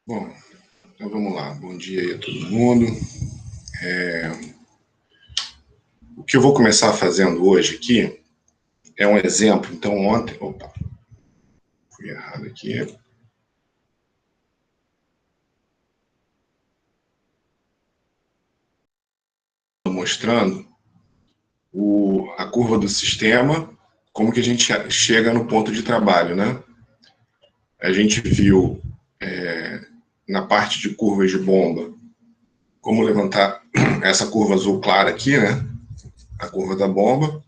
Bom, então vamos lá. Bom dia aí a todo mundo. O que eu vou começar fazendo hoje aqui é um exemplo. Então, ontem. Opa, fui errado aqui. Estou mostrando a curva do sistema, como que a gente chega no ponto de trabalho, né? A gente viu na parte de curvas de bomba como levantar essa curva azul clara aqui, né? A curva da bomba.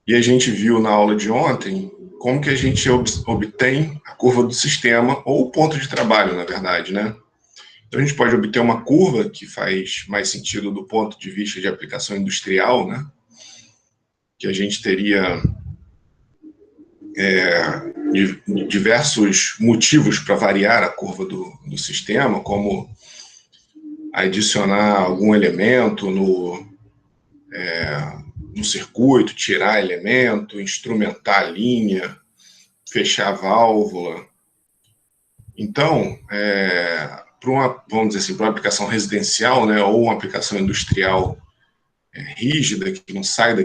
E a gente viu na aula de ontem como que a gente obtém a curva do sistema, ou o ponto de trabalho, na verdade, né? Então a gente pode obter uma curva que faz mais sentido do ponto de vista de aplicação industrial, né? Que a gente teria diversos motivos para variar a curva do sistema, como adicionar algum elemento no circuito, tirar elemento, instrumentar a linha, fechar a válvula. Então, vamos dizer assim, para uma aplicação residencial, né, ou uma aplicação industrial rígida, que não sai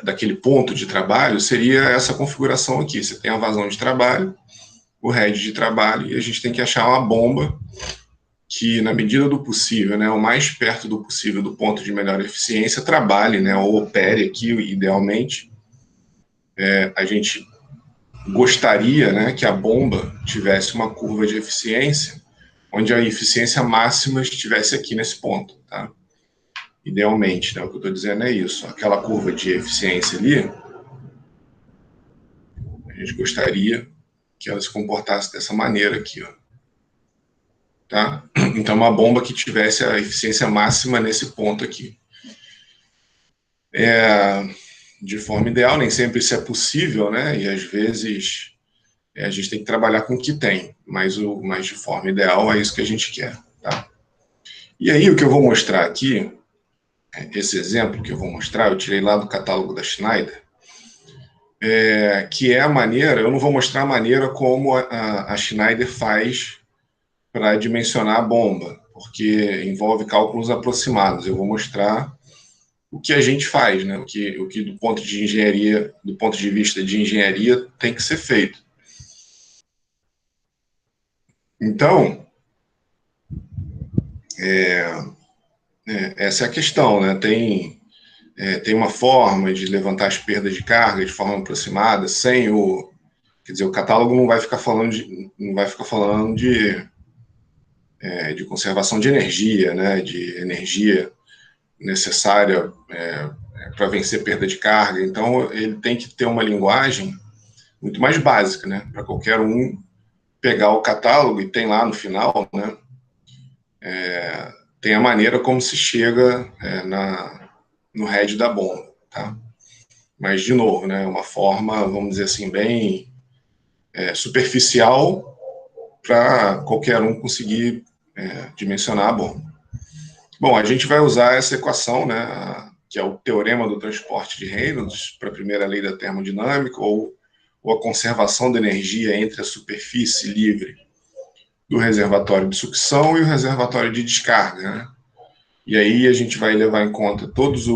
daquele ponto de trabalho, seria essa configuração aqui. Você tem a vazão de trabalho, o head de trabalho, e a gente tem que achar uma bomba que, na medida do possível, né, o mais perto do possível do ponto de melhor eficiência, trabalhe, né, ou opere aqui, idealmente. A gente gostaria, né, que a bomba tivesse uma curva de eficiência, onde a eficiência máxima estivesse aqui nesse ponto, tá? Idealmente, né, o que eu estou dizendo é isso. Aquela curva de eficiência ali, a gente gostaria que ela se comportasse dessa maneira aqui, ó. Tá? Então, uma bomba que tivesse a eficiência máxima nesse ponto aqui. De forma ideal, nem sempre isso é possível, né? E às vezes a gente tem que trabalhar com o que tem, mas de forma ideal é isso que a gente quer, tá? E aí o que eu vou mostrar aqui, esse exemplo que eu vou mostrar, eu tirei lá do catálogo da Schneider, que é a maneira, eu não vou mostrar a maneira como a Schneider faz para dimensionar a bomba, porque envolve cálculos aproximados. Eu vou mostrar o que a gente faz, né? O que do ponto de engenharia, do ponto de vista de engenharia, tem que ser feito. Então, essa é a questão, né? Tem uma forma de levantar as perdas de carga de forma aproximada, sem quer dizer, o catálogo não vai ficar falando de conservação de energia, né? De energia necessária para vencer perda de carga. Então, ele tem que ter uma linguagem muito mais básica, né? Para qualquer um pegar o catálogo e tem lá no final, né? Tem a maneira como se chega no head da bomba, tá? Mas, de novo, né? Uma forma, vamos dizer assim, bem superficial para qualquer um conseguir dimensionar a bomba. Bom, a gente vai usar essa equação, né? Que é o teorema do transporte de Reynolds para a primeira lei da termodinâmica, ou a conservação da energia entre a superfície livre do reservatório de sucção e o reservatório de descarga, né? E aí a gente vai levar em conta todas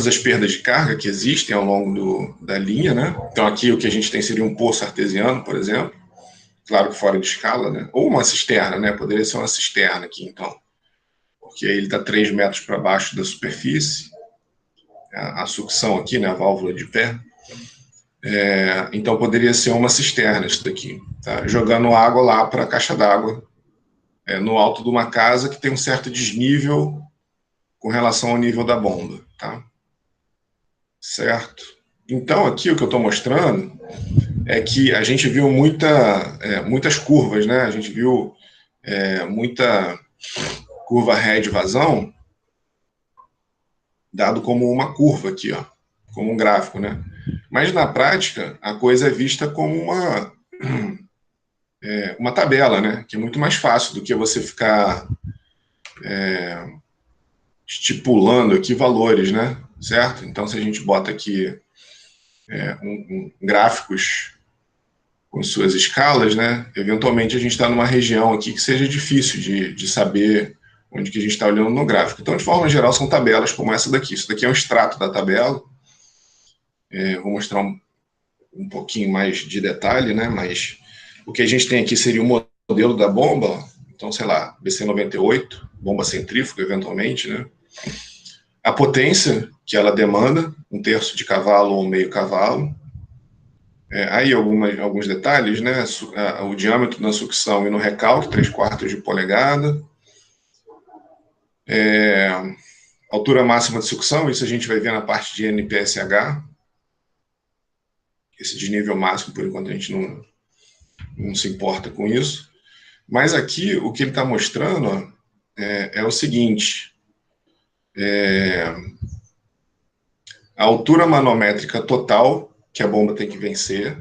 as perdas de carga que existem ao longo da linha, né? Então aqui o que a gente tem seria um poço artesiano, por exemplo, claro que fora de escala, né? Ou uma cisterna, né? Poderia ser uma cisterna aqui, então, porque aí ele está 3 metros para baixo da superfície, a sucção aqui, né? A válvula de pé. Então poderia ser uma cisterna isso daqui, tá? Jogando água lá para a caixa d'água, no alto de uma casa que tem um certo desnível com relação ao nível da bomba, tá? Certo? Então aqui o que eu estou mostrando é que a gente viu muitas curvas, né? A gente viu muita curva head vazão dado como uma curva aqui, ó, como um gráfico, né? Mas na prática a coisa é vista como uma tabela, né? Que é muito mais fácil do que você ficar estipulando aqui valores, né? Certo? Então se a gente bota aqui gráficos com suas escalas, né? Eventualmente a gente está numa região aqui que seja difícil de saber onde que a gente está olhando no gráfico. Então, de forma geral, são tabelas como essa daqui. Isso daqui é um extrato da tabela. Vou mostrar um pouquinho mais de detalhe, né? Mas o que a gente tem aqui seria o modelo da bomba. Então, sei lá, BC98, bomba centrífuga, eventualmente, né? A potência que ela demanda, 1/3 de cavalo ou meio cavalo. Aí alguns detalhes, né? O diâmetro na sucção e no recalque, 3/4 de polegada. Altura máxima de sucção, isso a gente vai ver na parte de NPSH. Esse desnível máximo, por enquanto, a gente não se importa com isso. Mas aqui, o que ele está mostrando é o seguinte. A altura manométrica total que a bomba tem que vencer,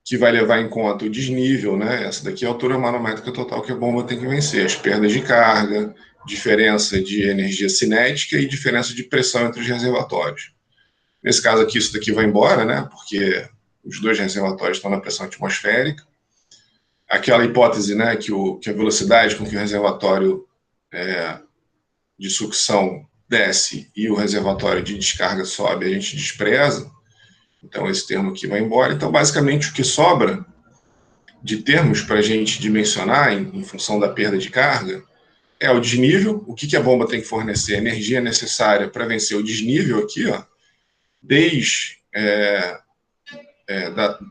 que vai levar em conta o desnível, né? Essa daqui é a altura manométrica total que a bomba tem que vencer, as perdas de carga, diferença de energia cinética e diferença de pressão entre os reservatórios. Nesse caso aqui, isso daqui vai embora, né? Porque os dois reservatórios estão na pressão atmosférica. Aquela hipótese, né, que a velocidade com que o reservatório de sucção desce e o reservatório de descarga sobe, a gente despreza. Então, esse termo aqui vai embora. Então, basicamente, o que sobra de termos para a gente dimensionar em função da perda de carga é o desnível, o que a bomba tem que fornecer, a energia necessária para vencer o desnível aqui, ó, desde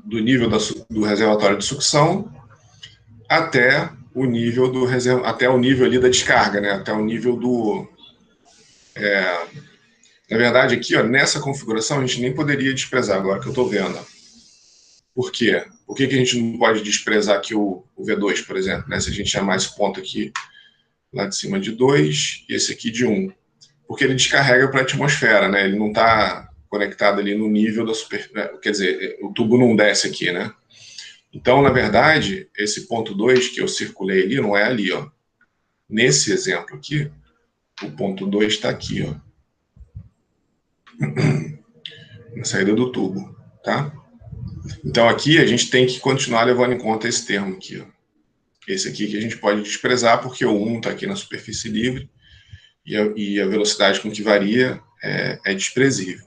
do nível do reservatório de sucção até o nível até o nível ali da descarga, né? Até o nível do... na verdade, aqui, ó, nessa configuração, a gente nem poderia desprezar agora que eu estou vendo. Por quê? Por que a gente não pode desprezar aqui o V2, por exemplo, né? Se a gente chamar esse ponto aqui lá de cima de 2 e esse aqui de 1. Porque ele descarrega para a atmosfera, né? Ele não está conectado ali no nível da superfície. Quer dizer, o tubo não desce aqui, né? Então, na verdade, esse ponto 2 que eu circulei ali, não é ali, ó. Nesse exemplo aqui, o ponto 2 está aqui, ó. Na saída do tubo, tá? Então, aqui a gente tem que continuar levando em conta esse termo aqui, ó. Esse aqui que a gente pode desprezar, porque o 1 está aqui na superfície livre e a velocidade com que varia é desprezível.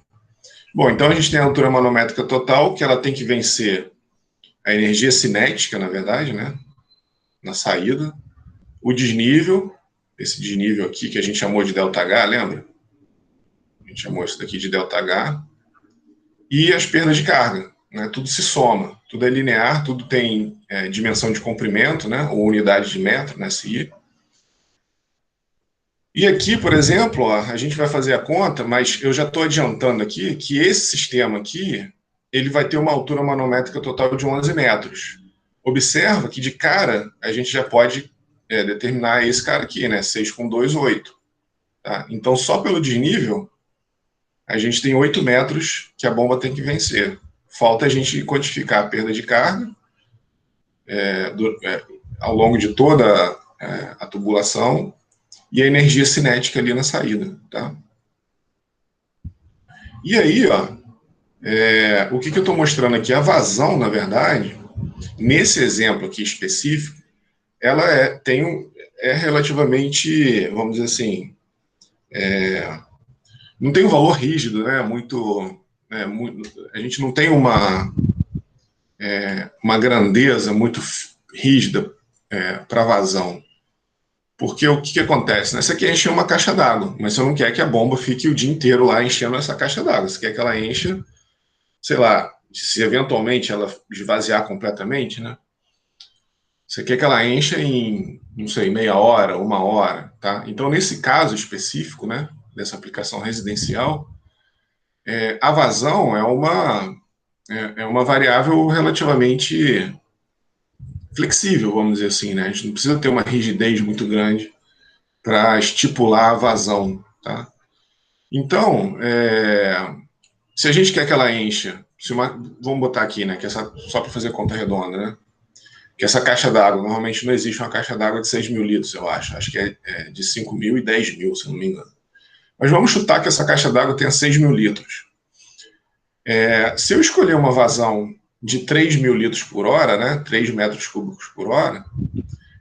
Bom, então a gente tem a altura manométrica total, que ela tem que vencer a energia cinética, na verdade, né? Na saída. O desnível, esse desnível aqui que a gente chamou de ΔH, lembra? A gente chamou isso daqui de ΔH. E as perdas de carga, né? Tudo se soma, tudo é linear, tudo tem dimensão de comprimento, né? Ou unidade de metro, né? SI. E aqui, por exemplo, ó, a gente vai fazer a conta, mas eu já estou adiantando aqui que esse sistema aqui, ele vai ter uma altura manométrica total de 11 metros. Observa que de cara a gente já pode determinar esse cara aqui, né? 6,2, 8. Tá? Então, só pelo desnível, a gente tem 8 metros que a bomba tem que vencer. Falta a gente quantificar a perda de carga ao longo de toda a tubulação e a energia cinética ali na saída, tá? E aí, ó, o que eu estou mostrando aqui? A vazão, na verdade, nesse exemplo aqui específico, ela é relativamente, vamos dizer assim, não tem um valor rígido, né? A gente não tem uma grandeza muito rígida para vazão. Porque o que acontece? Né? Você quer encher uma caixa d'água, mas você não quer que a bomba fique o dia inteiro lá enchendo essa caixa d'água. Você quer que ela encha, sei lá, se eventualmente ela esvaziar completamente, né? Você quer que ela encha em, não sei, meia hora, 1 hora, tá? Então, nesse caso específico, né, dessa aplicação residencial, a vazão é uma variável relativamente flexível, vamos dizer assim, né? A gente não precisa ter uma rigidez muito grande para estipular a vazão, tá? Então, se a gente quer que ela encha, vamos botar aqui, né, que só para fazer conta redonda, né? Que essa caixa d'água, normalmente não existe uma caixa d'água de 6 mil litros, eu acho. Acho que é de 5 mil e 10 mil, se não me engano. Mas vamos chutar que essa caixa d'água tenha 6 mil litros. Se eu escolher uma vazão de 3.000 litros por hora, né, 3 metros cúbicos por hora,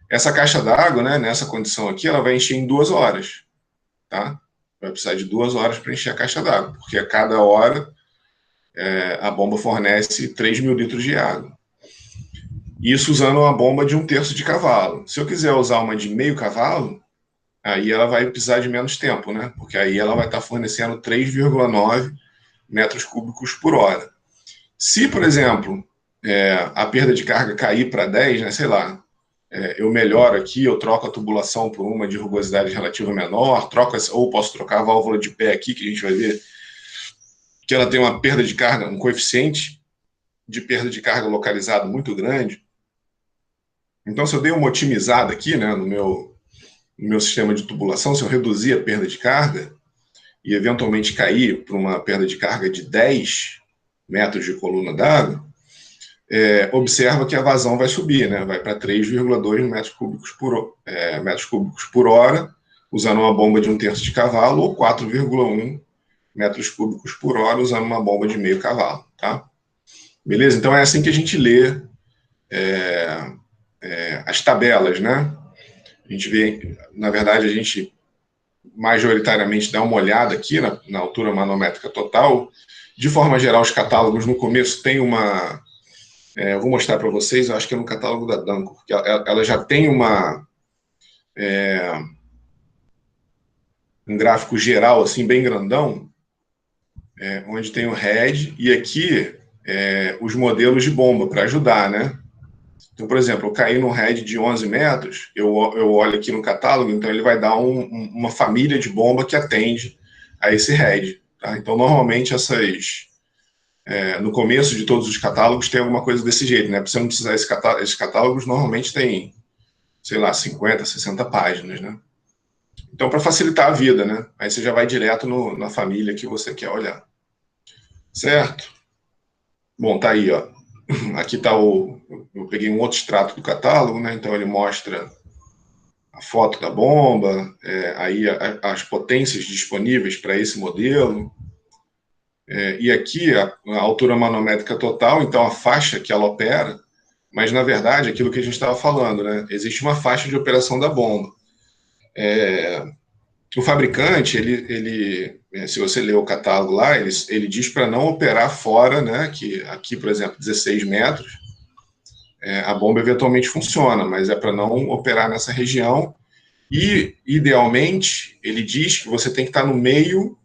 essa caixa d'água, né, nessa condição aqui, ela vai encher em 2 horas, tá? Vai precisar de 2 horas para encher a caixa d'água, porque a cada hora a bomba fornece 3.000 litros de água. Isso usando uma bomba de 1/3 de cavalo. Se eu quiser usar uma de meio cavalo, aí ela vai precisar de menos tempo, né? Porque aí ela vai estar fornecendo 3,9 metros cúbicos por hora. Se, por exemplo, a perda de carga cair para 10, né, sei lá, eu melhoro aqui, eu troco a tubulação por uma de rugosidade relativa menor, ou posso trocar a válvula de pé aqui, que a gente vai ver que ela tem uma perda de carga, um coeficiente de perda de carga localizado muito grande. Então, se eu dei uma otimizada aqui, né, no meu sistema de tubulação, se eu reduzir a perda de carga e eventualmente cair para uma perda de carga de 10 metros de coluna d'água, observa que a vazão vai subir, né, vai para 3,2 metros cúbicos por hora, usando uma bomba de 1/3 de cavalo, ou 4,1 metros cúbicos por hora, usando uma bomba de meio cavalo, tá? Beleza? Então é assim que a gente lê as tabelas, né? A gente vê, na verdade, a gente majoritariamente dá uma olhada aqui na altura manométrica total. De forma geral, os catálogos no começo tem uma... eu vou mostrar para vocês, eu acho que é no catálogo da Danco, porque ela já tem um gráfico geral, assim, bem grandão, onde tem o head e aqui os modelos de bomba para ajudar, né? Então, por exemplo, eu caí num head de 11 metros, eu olho aqui no catálogo, então ele vai dar uma família de bomba que atende a esse head. Tá? Então, normalmente, no começo de todos os catálogos tem alguma coisa desse jeito, né? Para você não precisar esses catálogos, normalmente tem, sei lá, 50, 60 páginas, né? Então, para facilitar a vida, né? Aí você já vai direto na família que você quer olhar. Certo? Bom, tá aí, ó. Aqui está eu peguei um outro extrato do catálogo, né? Então ele mostra a foto da bomba, aí as potências disponíveis para esse modelo, e aqui a altura manométrica total, então a faixa que ela opera, mas na verdade aquilo que a gente estava falando, né? Existe uma faixa de operação da bomba. O fabricante, se você ler o catálogo lá, ele diz para não operar fora, né? Que aqui, por exemplo, 16 metros, a bomba eventualmente funciona, mas é para não operar nessa região. E, idealmente, ele diz que você tem que estar no meio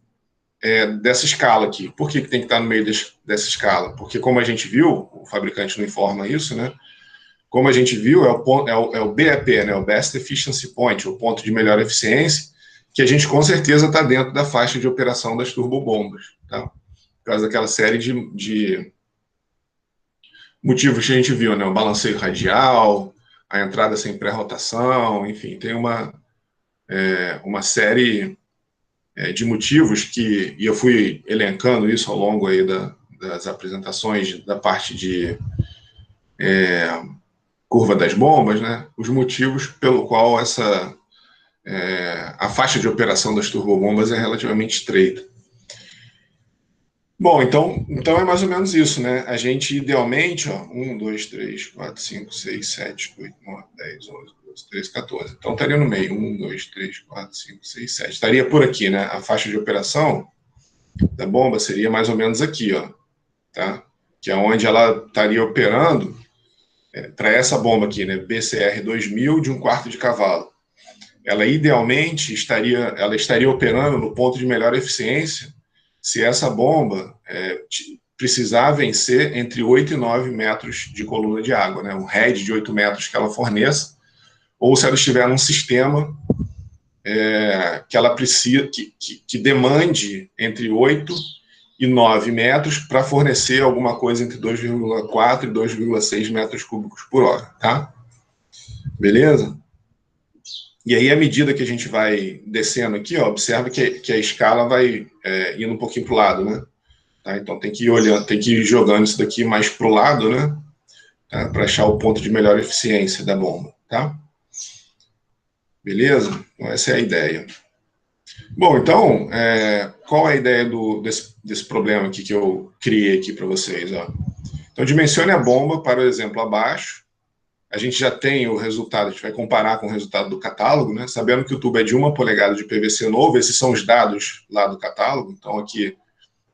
dessa escala aqui. Por que tem que estar no meio dessa escala? Porque, como a gente viu, o fabricante não informa isso, né? Como a gente viu, é o BEP, né? O Best Efficiency Point, o ponto de melhor eficiência, que a gente com certeza está dentro da faixa de operação das turbobombas, tá? Por causa daquela série de motivos que a gente viu, né? O balanceio radial, a entrada sem pré-rotação, enfim, tem uma série de motivos e eu fui elencando isso ao longo aí das apresentações da parte de curva das bombas, né? Os motivos pelo qual a faixa de operação das turbobombas é relativamente estreita. Bom, então é mais ou menos isso, né? A gente, idealmente, 1, 2, 3, 4, 5, 6, 7, 8, 9, 10, 11, 12, 13, 14. Então, estaria no meio. 1, 2, 3, 4, 5, 6, 7. Estaria por aqui, né? A faixa de operação da bomba seria mais ou menos aqui, ó, tá? Que é onde ela estaria operando para essa bomba aqui, né? BCR 2000 de 1/4 de cavalo. Ela, idealmente, estaria operando no ponto de melhor eficiência se essa bomba precisar vencer entre 8 e 9 metros de coluna de água, né? Um head de 8 metros que ela forneça, ou se ela estiver num sistema que ela precisa, que demande entre 8 e 9 metros para fornecer alguma coisa entre 2,4 e 2,6 metros cúbicos por hora, tá? Beleza? E aí, à medida que a gente vai descendo aqui, ó, observa que a escala vai indo um pouquinho para o lado, né? Tá? Então tem que ir olhando, tem que ir jogando isso daqui mais para o lado, né? Tá? Para achar o ponto de melhor eficiência da bomba, tá? Beleza? Então essa é a ideia. Bom, então, qual é a ideia desse problema aqui que eu criei aqui para vocês? Ó? Então, dimensione a bomba para o exemplo abaixo. A gente já tem o resultado, a gente vai comparar com o resultado do catálogo, né? Sabendo que o tubo é de 1 polegada de PVC novo, esses são os dados lá do catálogo. Então, aqui,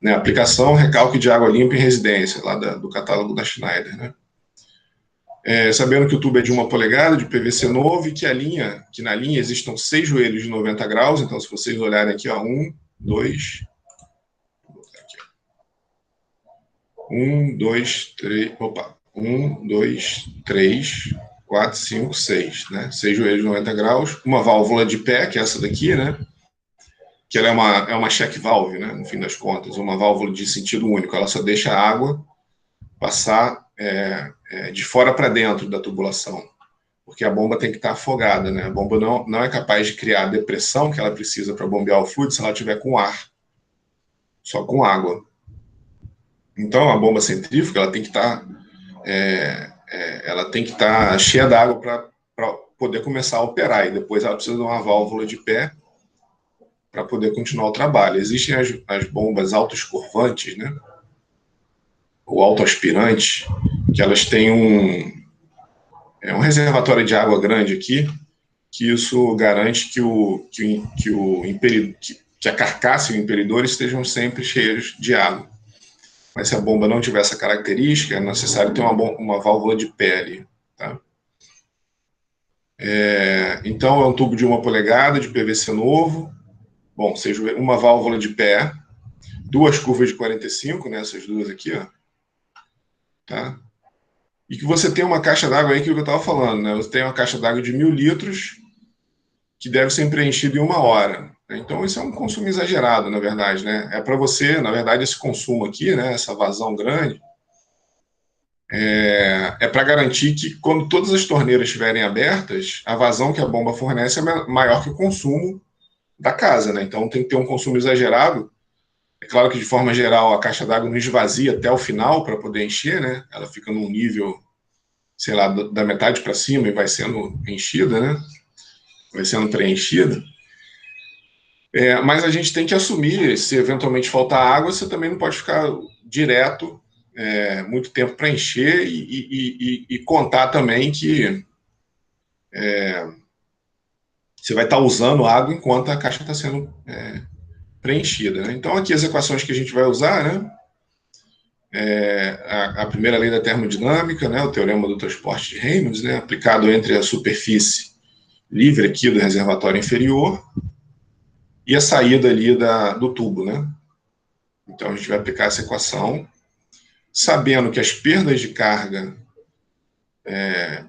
né, aplicação, recalque de água limpa em residência, lá do catálogo da Schneider, né? Sabendo que o tubo é de 1 polegada de PVC novo e que na linha existam 6 joelhos de 90 graus. Então, se vocês olharem aqui, ó, 1, 2, 1, 2, 3, opa, 1, 2, 3, 4, 5, 6, né? 6 joelhos de 90 graus, uma válvula de pé, que é essa daqui, né? Que ela é uma check valve, né? No fim das contas, uma válvula de sentido único. Ela só deixa a água passar de fora para dentro da tubulação, porque a bomba tem que estar afogada, né? A bomba não é capaz de criar a depressão que ela precisa para bombear o fluido se ela tiver com ar, só com água. Então, a bomba centrífuga ela tem que estar cheia d'água para poder começar a operar, e depois ela precisa de uma válvula de pé para poder continuar o trabalho. Existem as bombas autoescorvantes, né? Ou autoaspirantes, que elas têm um reservatório de água grande aqui, que isso garante que a carcaça e o imperidor estejam sempre cheios de água. Mas se a bomba não tiver essa característica, é necessário ter uma válvula de pé ali. Tá? Então, é um tubo de 1 polegada, de PVC novo. Bom, seja uma válvula de pé, 2 curvas de 45, né, essas duas aqui, ó. Tá? E que você tem uma caixa d'água aí, que eu estava falando, né? Você tem uma caixa d'água de 1.000 litros, que deve ser preenchido em 1 hora. Então, isso é um consumo exagerado, na verdade, né? É para você, na verdade, esse consumo aqui, né, essa vazão grande, é para garantir que, quando todas as torneiras estiverem abertas, a vazão que a bomba fornece é maior que o consumo da casa, né? Então, tem que ter um consumo exagerado. É claro que, de forma geral, a caixa d'água não esvazia até o final para poder encher, né? Ela fica num nível, sei lá, da metade para cima e vai sendo enchida, né? Vai sendo preenchida. Mas a gente tem que assumir, se eventualmente faltar água, você também não pode ficar direto muito tempo para encher, e contar também que você vai estar usando água enquanto a caixa está sendo preenchida. Né? Então, aqui as equações que a gente vai usar, né? A primeira lei da termodinâmica, né? O teorema do transporte de Reynolds, né? Aplicado entre a superfície livre aqui do reservatório inferior e a saída ali do tubo, né? Então, a gente vai aplicar essa equação, sabendo que as perdas de carga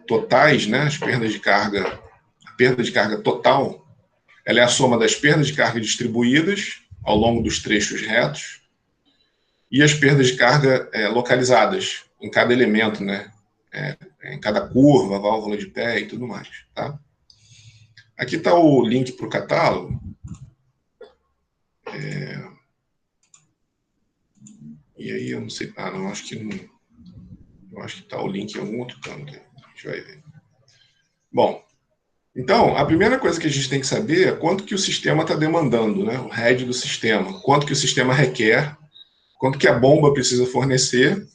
totais, né? A perda de carga total, ela é a soma das perdas de carga distribuídas ao longo dos trechos retos e as perdas de carga localizadas em cada elemento, né? Em cada curva, válvula de pé e tudo mais, tá? Aqui está o link para o catálogo. E aí eu não sei. Não, acho que não. Eu acho que está o link em algum outro canto. A gente vai ver. Bom, então, a primeira coisa que a gente tem que saber é quanto que o sistema está demandando, né? O head do sistema. Quanto que o sistema requer, quanto que a bomba precisa fornecer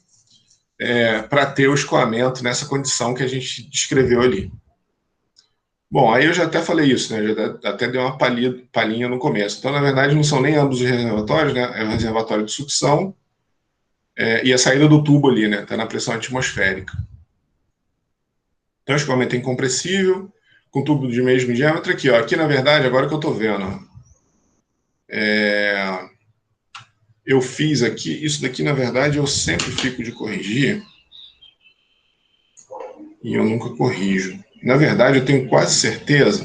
para ter o escoamento nessa condição que a gente descreveu ali. Bom, aí eu já até falei isso, né? Já até dei uma palhinha no começo. Então, na verdade, não são nem ambos os reservatórios, né? É o reservatório de sucção e a saída do tubo ali, né? Está na pressão atmosférica. Então, escoamento incompressível, com tubo de mesmo diâmetro aqui, ó. Aqui, na verdade, agora que eu estou vendo, eu fiz aqui, isso daqui, na verdade, eu sempre fico de corrigir e eu nunca corrijo. Na verdade, eu tenho quase certeza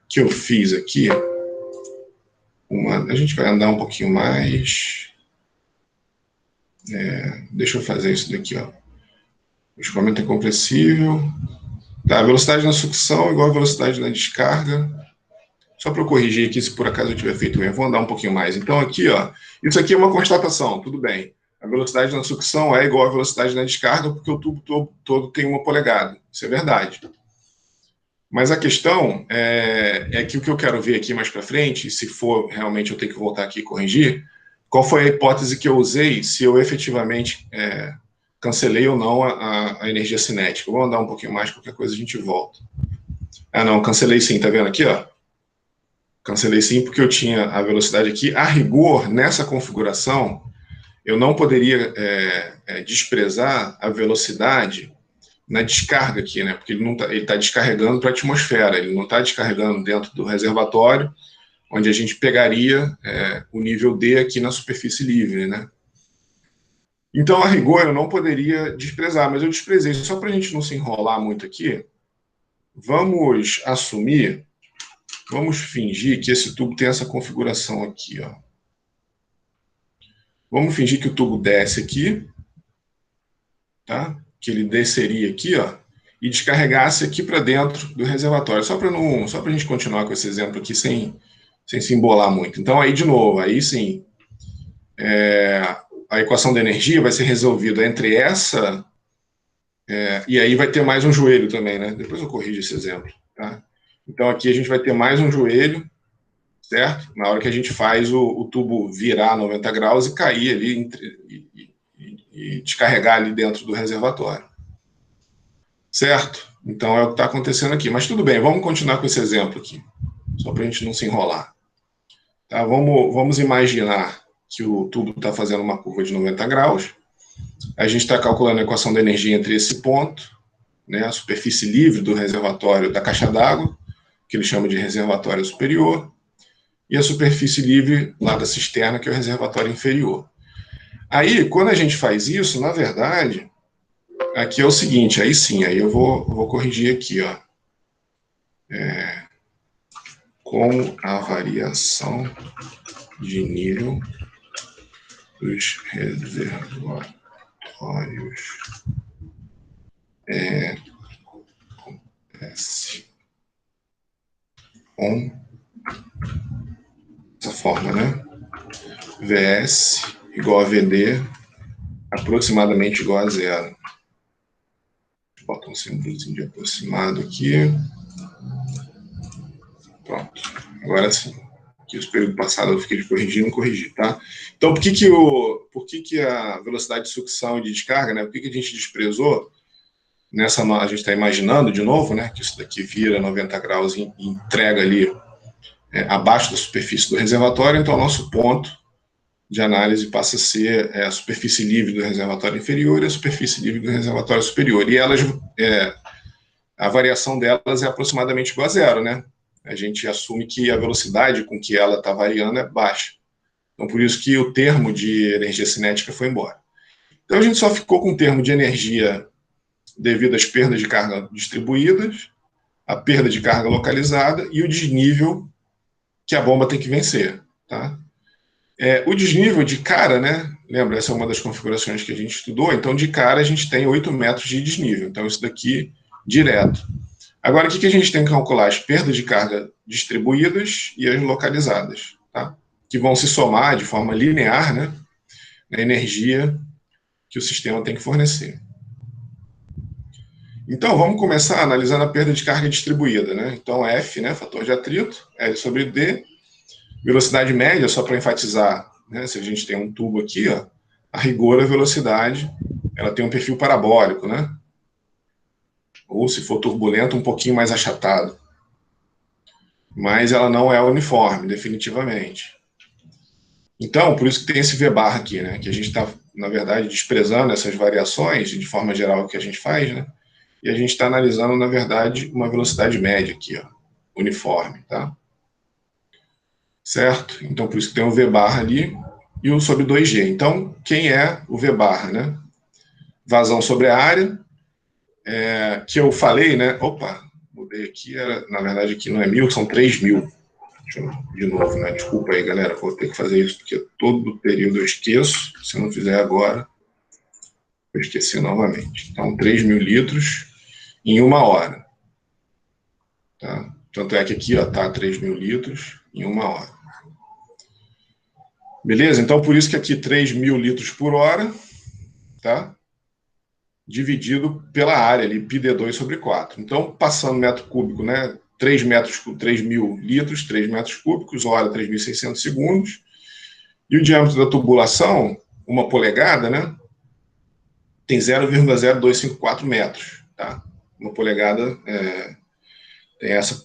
que eu fiz aqui a gente vai andar um pouquinho mais. Deixa eu fazer isso daqui, ó. O escoamento é compressível. Tá, a velocidade na sucção é igual a velocidade na descarga. Só para eu corrigir aqui, se por acaso eu tiver feito um erro, vou andar um pouquinho mais. Então, aqui, ó, isso aqui é uma constatação, tudo bem. A velocidade na sucção é igual à velocidade na descarga, porque o tubo todo tem 1 polegada. Isso é verdade. Mas a questão é que o que eu quero ver aqui mais para frente, se for realmente eu ter que voltar aqui e corrigir, qual foi a hipótese que eu usei, se eu efetivamente cancelei ou não a energia cinética. Vou andar um pouquinho mais, qualquer coisa a gente volta. Ah, não, cancelei sim, tá vendo aqui, ó? Cancelei sim porque eu tinha a velocidade aqui. A rigor, nessa configuração, eu não poderia desprezar a velocidade na descarga aqui, né? Porque ele tá descarregando para a atmosfera, ele não está descarregando dentro do reservatório, onde a gente pegaria o nível D aqui na superfície livre, né? Então, a rigor, eu não poderia desprezar, mas eu desprezei. Só para a gente não se enrolar muito aqui, vamos assumir, vamos fingir que esse tubo tem essa configuração aqui, ó. Vamos fingir que o tubo desce aqui, tá? Que ele desceria aqui, ó, e descarregasse aqui para dentro do reservatório. Só para a gente continuar com esse exemplo aqui sem se embolar muito. Então, aí, de novo, aí sim, a equação da energia vai ser resolvida entre essa... e aí vai ter mais um joelho também, né? Depois eu corrijo esse exemplo, tá? Então, aqui a gente vai ter mais um joelho, certo? Na hora que a gente faz o tubo virar 90 graus e cair ali e descarregar ali dentro do reservatório. Certo? Então é o que está acontecendo aqui. Mas tudo bem, vamos continuar com esse exemplo aqui, só para a gente não se enrolar. Tá? Vamos imaginar que o tubo está fazendo uma curva de 90 graus. A gente está calculando a equação da energia entre esse ponto, né, a superfície livre do reservatório da caixa d'água, que ele chama de reservatório superior, e a superfície livre lá da cisterna, que é o reservatório inferior. Aí, quando a gente faz isso, na verdade, aqui é o seguinte, aí sim, aí eu vou corrigir aqui, ó. Com a variação de nível dos reservatórios acontece com essa forma, né? VS igual a VD aproximadamente igual a zero. Bota um símbolozinho de aproximado aqui. Pronto. Agora sim. Aqui o período passado eu fiquei corrigindo, não corrigi, tá? Então, por que a velocidade de sucção e de descarga, né? Por que a gente desprezou? A gente está imaginando de novo, né? Que isso daqui vira 90 graus e entrega ali abaixo da superfície do reservatório. Então, o nosso ponto de análise passa a ser a superfície livre do reservatório inferior e a superfície livre do reservatório superior. E elas, a variação delas é aproximadamente igual a zero, né? A gente assume que a velocidade com que ela está variando é baixa. Então, por isso que o termo de energia cinética foi embora. Então, a gente só ficou com o termo de energia devido às perdas de carga distribuídas, a perda de carga localizada e o desnível que a bomba tem que vencer, tá? O desnível de cara, né? Lembra, essa é uma das configurações que a gente estudou. Então, de cara, a gente tem 8 metros de desnível. Então, isso daqui, direto. Agora, o que a gente tem que calcular? As perdas de carga distribuídas e as localizadas, tá? Que vão se somar de forma linear, né? Na energia que o sistema tem que fornecer. Então, vamos começar analisando a perda de carga distribuída, né? Então, F, né? Fator de atrito, L sobre D. Velocidade média, só para enfatizar, né? Se a gente tem um tubo aqui, ó, a rigor a velocidade, ela tem um perfil parabólico, né? Ou, se for turbulento, um pouquinho mais achatado. Mas ela não é uniforme, definitivamente. Então, por isso que tem esse V bar aqui, né? Que a gente está, na verdade, desprezando essas variações, de forma geral, que a gente faz, né? E a gente está analisando, na verdade, uma velocidade média aqui, ó, uniforme, tá? Certo? Então, por isso que tem o V bar ali e o sobre 2G. Então, quem é o V bar, né? Vazão sobre a área, que eu falei, né? Opa, mudei aqui, na verdade aqui não é 1000, são 3000. De novo, né? Desculpa aí, galera, vou ter que fazer isso porque todo período eu esqueço. Se eu não fizer agora, eu esqueci novamente. Então, 3.000 litros em 1 hora. Tá? Tanto é que aqui, ó, tá 3.000 litros em 1 hora. Beleza? Então, por isso que aqui 3.000 litros por hora, tá? dividido pela área ali, πd2 sobre 4. Então, passando metro cúbico, né, 3 mil litros, 3 metros cúbicos, hora 3.600 segundos, e o diâmetro da tubulação, 1 polegada, né, tem 0,0254 metros, tá? 1 polegada tem essa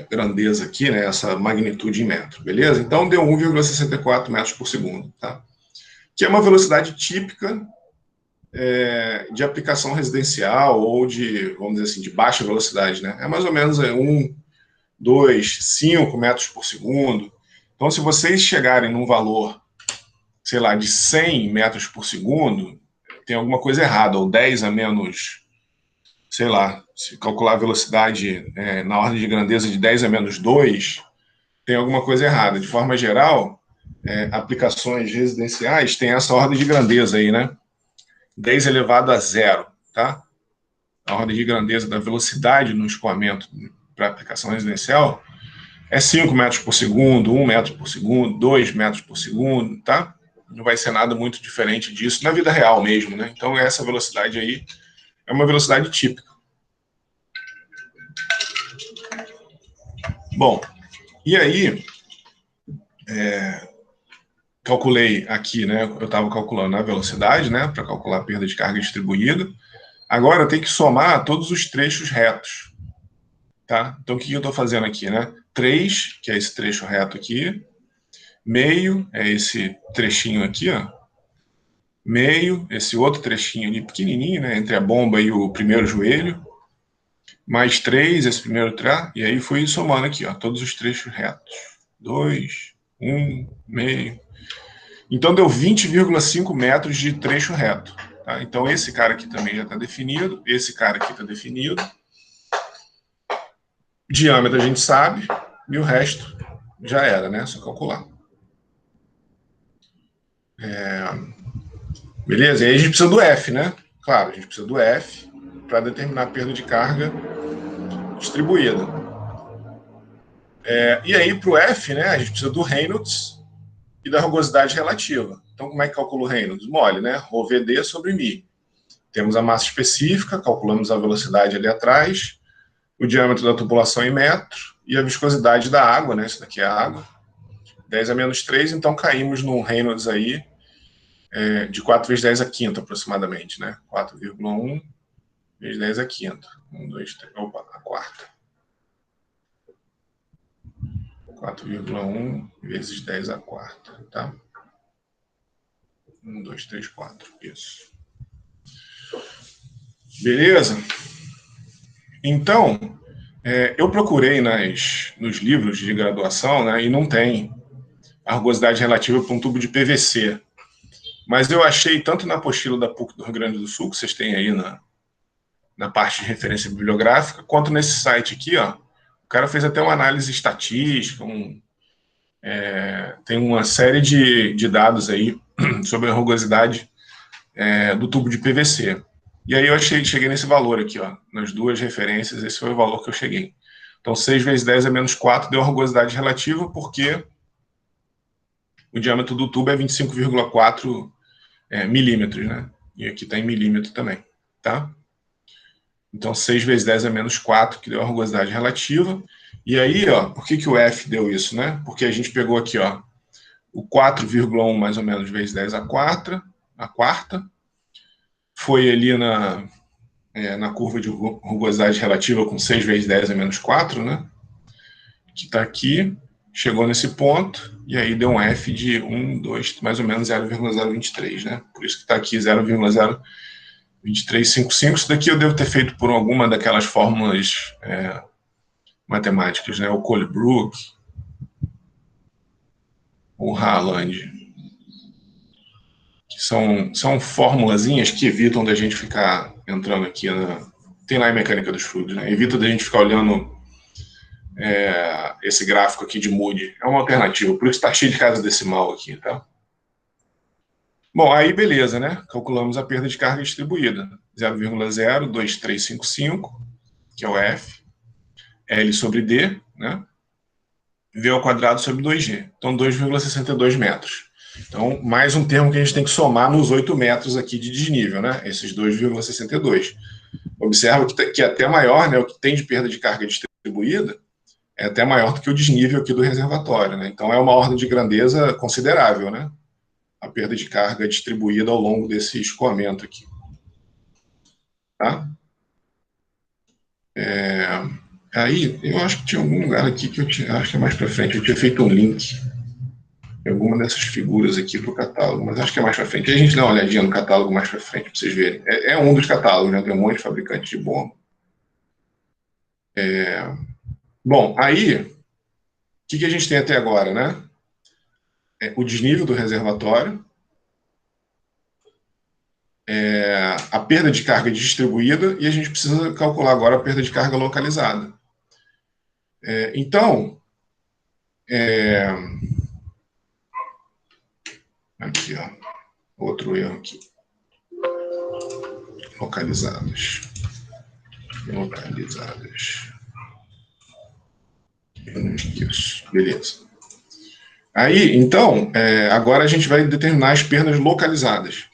grandeza aqui, né, essa magnitude em metro, beleza? Então, deu 1,64 metros por segundo, tá? Que é uma velocidade típica de aplicação residencial ou de, vamos dizer assim, de baixa velocidade, né? É mais ou menos 1, 2, 5 metros por segundo. Então, se vocês chegarem num valor, sei lá, de 100 metros por segundo, tem alguma coisa errada, ou 10 a menos, sei lá, se calcular a velocidade na ordem de grandeza de 10 a menos 2, tem alguma coisa errada. De forma geral, aplicações residenciais têm essa ordem de grandeza aí, né? 10 elevado a 0, tá? A ordem de grandeza da velocidade no escoamento para aplicação residencial é 5 metros por segundo, 1 metro por segundo, 2 metros por segundo, tá? Não vai ser nada muito diferente disso na vida real mesmo, né? Então, essa velocidade aí é uma velocidade típica. Bom, e aí, calculei aqui, né? Eu estava calculando a velocidade, né? Para calcular a perda de carga distribuída. Agora eu tenho que somar todos os trechos retos, tá? Então, o que eu estou fazendo aqui, né? 3, que é esse trecho reto aqui. Meio é esse trechinho aqui, ó. Meio, esse outro trechinho ali pequenininho, né? Entre a bomba e o primeiro joelho. Mais 3, esse primeiro trecho. E aí fui somando aqui, ó. Todos os trechos retos. 2, 1, meio. Então, deu 20,5 metros de trecho reto. Tá? Então, esse cara aqui também já está definido. Esse cara aqui está definido. Diâmetro a gente sabe. E o resto já era, né? Só calcular. Beleza? E aí a gente precisa do F, né? Claro, a gente precisa do F para determinar a perda de carga distribuída. E aí, para o F, né, a gente precisa do Reynolds e da rugosidade relativa. Então, como é que calcula o Reynolds? Mole, né? ρVd sobre μ. Temos a massa específica, calculamos a velocidade ali atrás, o diâmetro da tubulação em metro e a viscosidade da água, né? Isso daqui é a água. 10 a menos 3, então caímos num Reynolds aí de 4 vezes 10 a quinta, aproximadamente, né? 4,1 vezes 10 a quinta. 1, 2, 3, opa, a quarta. 4,1 vezes 10 a quarta, tá? 1, 2, 3, 4, isso. Beleza? Então, eu procurei nos livros de graduação, né, e não tem a rugosidade relativa para um tubo de PVC. Mas eu achei tanto na apostila da PUC do Rio Grande do Sul, que vocês têm aí na parte de referência bibliográfica, quanto nesse site aqui, ó. O cara fez até uma análise estatística, tem uma série de dados aí sobre a rugosidade do tubo de PVC. E aí eu cheguei nesse valor aqui, ó, nas duas referências, esse foi o valor que eu cheguei. Então, 6 vezes 10 a menos 4 deu a rugosidade relativa, porque o diâmetro do tubo é 25,4 milímetros, né? E aqui está em milímetro também, tá? Então, 6 vezes 10 a menos 4, que deu a rugosidade relativa. E aí, ó, por que o F deu isso, né? Porque a gente pegou aqui, ó, o 4,1 mais ou menos vezes 10 a quarta, foi ali na curva de rugosidade relativa com 6 vezes 10 a menos 4, né? Que está aqui, chegou nesse ponto, e aí deu um F de 1, 2, mais ou menos 0,023, né? Por isso que está aqui 0,02355. Isso daqui eu devo ter feito por alguma daquelas fórmulas matemáticas, né? O Colebrook, o Haaland, que são formulazinhas que evitam da gente ficar entrando aqui tem lá em mecânica dos fluidos, né? Evita da gente ficar olhando esse gráfico aqui de Moody. É uma alternativa, por isso está cheio de casa decimal aqui, tá? Bom, aí beleza, né? Calculamos a perda de carga distribuída. 0,02355, que é o F, L sobre D, né? V ao quadrado sobre 2G. Então, 2,62 metros. Então, mais um termo que a gente tem que somar nos 8 metros aqui de desnível, né? Esses 2,62. Observa que é até maior, né? O que tem de perda de carga distribuída é até maior do que o desnível aqui do reservatório, né? Então, é uma ordem de grandeza considerável, né? A perda de carga distribuída ao longo desse escoamento aqui. Tá? Aí, eu acho que tinha algum lugar aqui que eu tinha, acho que é mais para frente, eu tinha feito um link em alguma dessas figuras aqui para o catálogo, mas acho que é mais para frente. Aí a gente dá uma olhadinha no catálogo mais para frente para vocês verem. É um dos catálogos, né? Tem um monte de fabricantes de bomba. Bom, aí, o que a gente tem até agora, né? O desnível do reservatório, a perda de carga distribuída e a gente precisa calcular agora a perda de carga localizada. Então, aqui, ó, outro erro aqui. Localizadas. Isso, beleza. Aí, então, agora a gente vai determinar as perdas localizadas.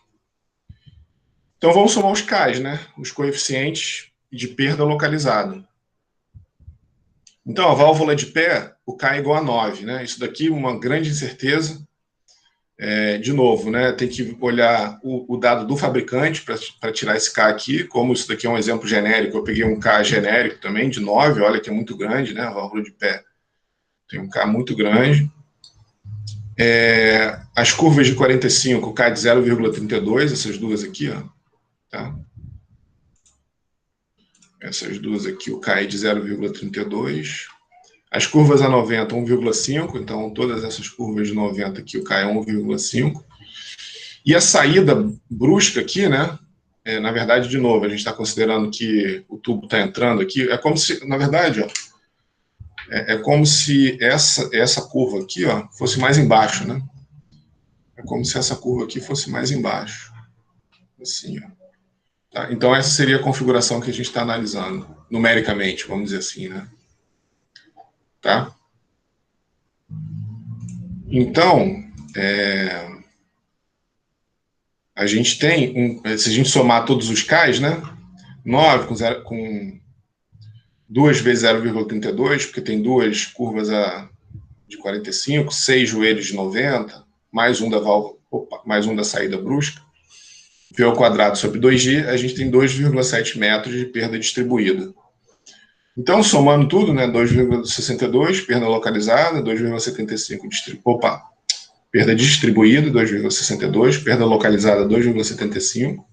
Então, vamos somar os Ks, né? Os coeficientes de perda localizada. Então, a válvula de pé, o K é igual a 9, né? Isso daqui é uma grande incerteza. De novo, né? Tem que olhar o dado do fabricante para tirar esse K aqui. Como isso daqui é um exemplo genérico, eu peguei um K genérico também, de 9, olha que é muito grande, né? A válvula de pé tem um K muito grande. As curvas de 45, o K de 0,32, essas duas aqui, ó. Tá? Essas duas aqui, o K é de 0,32. As curvas a 90, 1,5. Então, todas essas curvas de 90 aqui, o K é 1,5. E a saída brusca aqui, né? Na verdade, de novo, a gente está considerando que o tubo está entrando aqui. É como se, na verdade, ó, é como se essa curva aqui, ó, fosse mais embaixo, né? É como se essa curva aqui fosse mais embaixo. Assim, ó. Tá? Então, essa seria a configuração que a gente está analisando, numericamente, vamos dizer assim, né? Tá? Então, a gente tem, se a gente somar todos os Ks, né? 9 com 2 vezes 0,32, porque tem duas curvas de 45, 6 joelhos de 90, mais um da válvula, mais um da saída brusca, V ao quadrado sobre 2G, a gente tem 2,7 metros de perda distribuída. Então, somando tudo, né, 2,62, perda localizada, 2,75 perda distribuída, 2,62, perda localizada, 2,75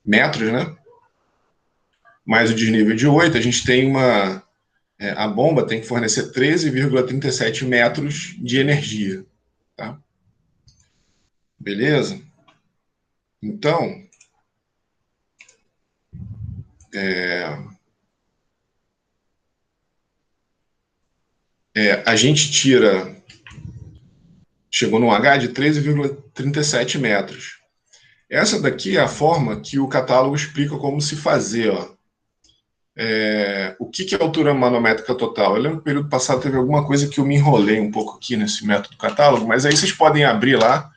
metros, né? Mais o desnível de 8, a gente tem a bomba tem que fornecer 13,37 metros de energia. Tá? Beleza? Então, a gente chegou num H de 13,37 metros. Essa daqui é a forma que o catálogo explica como se fazer. Ó. O que é altura manométrica total? Eu lembro que no período passado teve alguma coisa que eu me enrolei um pouco aqui nesse método catálogo, mas aí vocês podem abrir lá.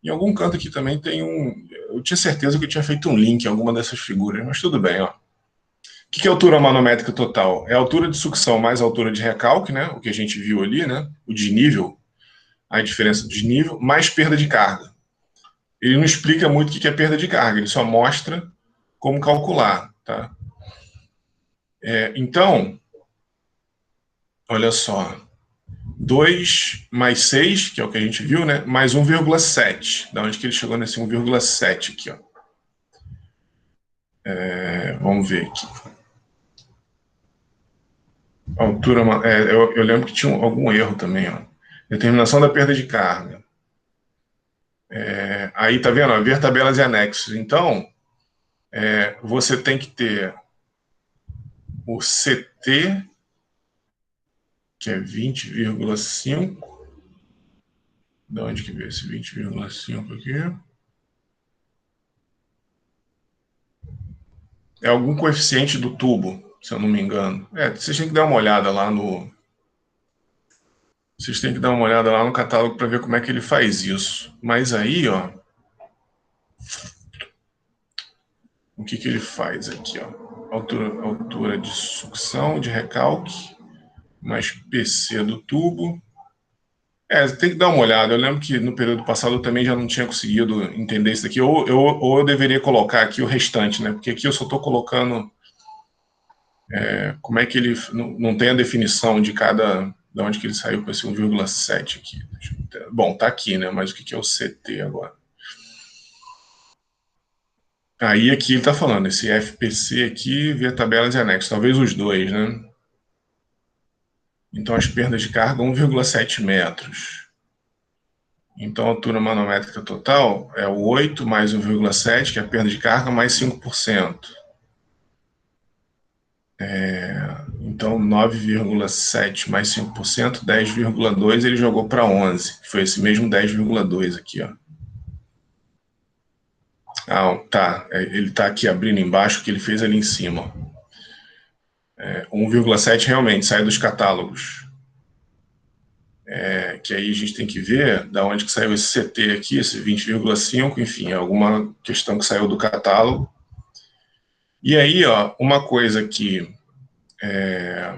Em algum canto aqui também tem eu tinha certeza que eu tinha feito um link em alguma dessas figuras, mas tudo bem. Ó. O que é altura manométrica total? É a altura de sucção mais a altura de recalque, né? O que a gente viu ali, né? O desnível, a diferença do desnível, mais perda de carga. Ele não explica muito o que é perda de carga, ele só mostra como calcular. Tá? Então, olha só. 2 mais 6, que é o que a gente viu, né? Mais 1,7. Da onde que ele chegou nesse 1,7 aqui, ó. Vamos ver aqui. A altura, eu lembro que tinha algum erro também, ó. Determinação da perda de carga. Aí, tá vendo? Ver tabelas e anexos. Então, você tem que ter o CT, que é 20,5. Da onde que veio esse 20,5 aqui? É algum coeficiente do tubo, se eu não me engano. Vocês têm que dar uma olhada lá no Vocês têm que dar uma olhada lá no catálogo para ver como é que ele faz isso. Mas aí, ó, o que que ele faz aqui, ó? Altura de sucção, de recalque, mais PC do tubo. Tem que dar uma olhada. Eu lembro que no período passado eu também já não tinha conseguido entender isso aqui. Ou eu deveria colocar aqui o restante, né? Porque aqui eu só estou colocando como é que ele não tem a definição de cada. De onde que ele saiu com esse 1,7 aqui. Bom, tá aqui, né? Mas o que que é o CT agora? Aí aqui ele está falando, esse FPC aqui, via tabelas e anexos, talvez os dois, né? Então as perdas de carga 1,7 metros. Então a altura manométrica total é o 8 mais 1,7, que é a perda de carga, mais 5%. Então 9,7 mais 5%, 10,2 ele jogou para 11, que foi esse mesmo 10,2 aqui, ó. Ah, tá. Ele está aqui abrindo embaixo o que ele fez ali em cima. 1,7 realmente sai dos catálogos. Que aí a gente tem que ver da onde que saiu esse CT aqui, esse 20,5, enfim, alguma questão que saiu do catálogo. E aí, ó, uma coisa que é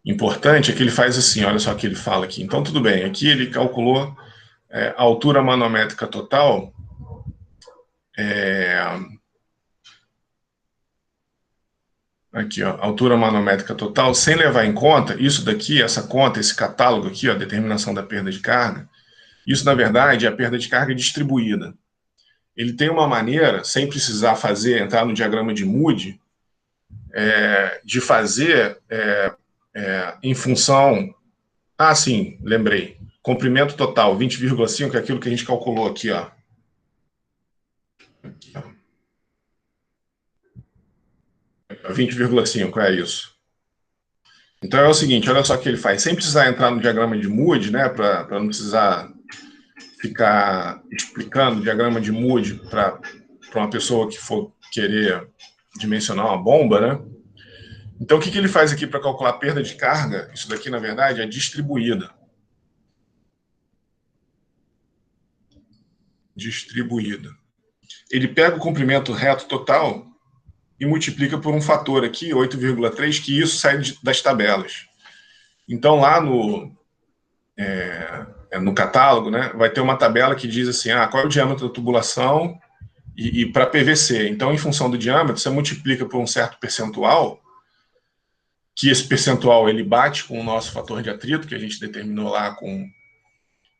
importante é que ele faz assim, olha só o que ele fala aqui. Então, tudo bem, aqui ele calculou a altura manométrica total, aqui, ó, altura manométrica total, sem levar em conta isso daqui, essa conta, esse catálogo aqui, ó, determinação da perda de carga, isso, na verdade, é a perda de carga distribuída. Ele tem uma maneira, sem precisar entrar no diagrama de Moody, de fazer em função. Ah, sim, lembrei. Comprimento total, 20,5, é aquilo que a gente calculou aqui, ó. Aqui, ó. 20,5, é isso. Então é o seguinte, olha só o que ele faz. Sem precisar entrar no diagrama de Moody, né, para não precisar ficar explicando o diagrama de Moody para uma pessoa que for querer dimensionar uma bomba, né? Então, o que ele faz aqui para calcular a perda de carga? Isso daqui, na verdade, é distribuída. Distribuída. Ele pega o comprimento reto total e multiplica por um fator aqui, 8,3, que isso sai das tabelas. Então, lá no catálogo, né, vai ter uma tabela que diz assim, qual é o diâmetro da tubulação e para PVC. Então, em função do diâmetro, você multiplica por um certo percentual, que esse percentual ele bate com o nosso fator de atrito, que a gente determinou lá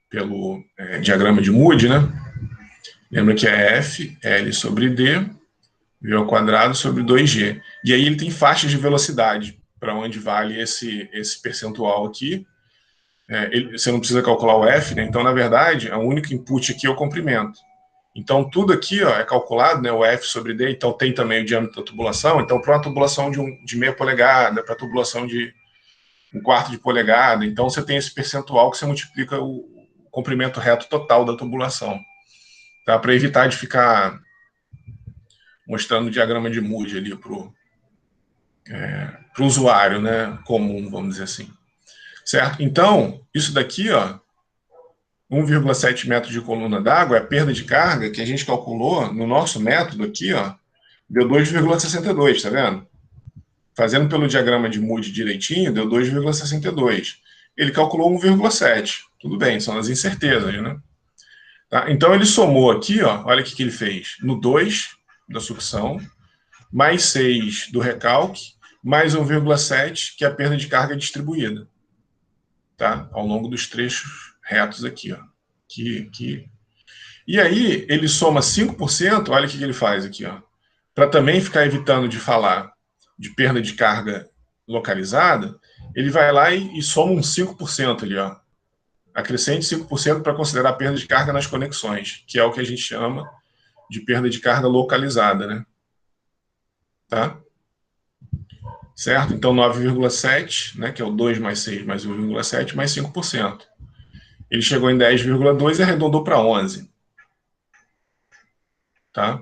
pelo diagrama de Moody, né? Lembra que é F, L sobre D, V ao quadrado sobre 2G. E aí ele tem faixas de velocidade, para onde vale esse percentual aqui. Você não precisa calcular o F, né? Então, na verdade, o único input aqui é o comprimento. Então, tudo aqui ó, é calculado, né? O F sobre D, então tem também o diâmetro da tubulação. Então, para uma tubulação de meia polegada, para a tubulação de 1/4 de polegada, então você tem esse percentual que você multiplica o comprimento reto total da tubulação. Tá? Para evitar de ficar mostrando o diagrama de Moody ali para o usuário, né, comum, vamos dizer assim. Certo? Então, isso daqui, ó, 1,7 metros de coluna d'água é a perda de carga que a gente calculou no nosso método aqui, ó, deu 2,62, tá vendo? Fazendo pelo diagrama de Moody direitinho, deu 2,62. Ele calculou 1,7. Tudo bem, são as incertezas, né? Tá? Então, ele somou aqui, ó, olha o que ele fez. No 2 da sucção, mais 6 do recalque, mais 1,7, que é a perda de carga distribuída. Tá? Ao longo dos trechos retos aqui. Ó. Aqui. E aí, ele soma 5%, olha o que ele faz aqui. Para também ficar evitando de falar de perda de carga localizada, ele vai lá e soma um 5% ali. Ó. Acrescente 5% para considerar a perda de carga nas conexões, que é o que a gente chama de perda de carga localizada. Né? Tá? Certo? Então, 9,7, né, que é o 2 mais 6 mais 1,7, mais 5%. Ele chegou em 10,2 e arredondou para 11. Tá?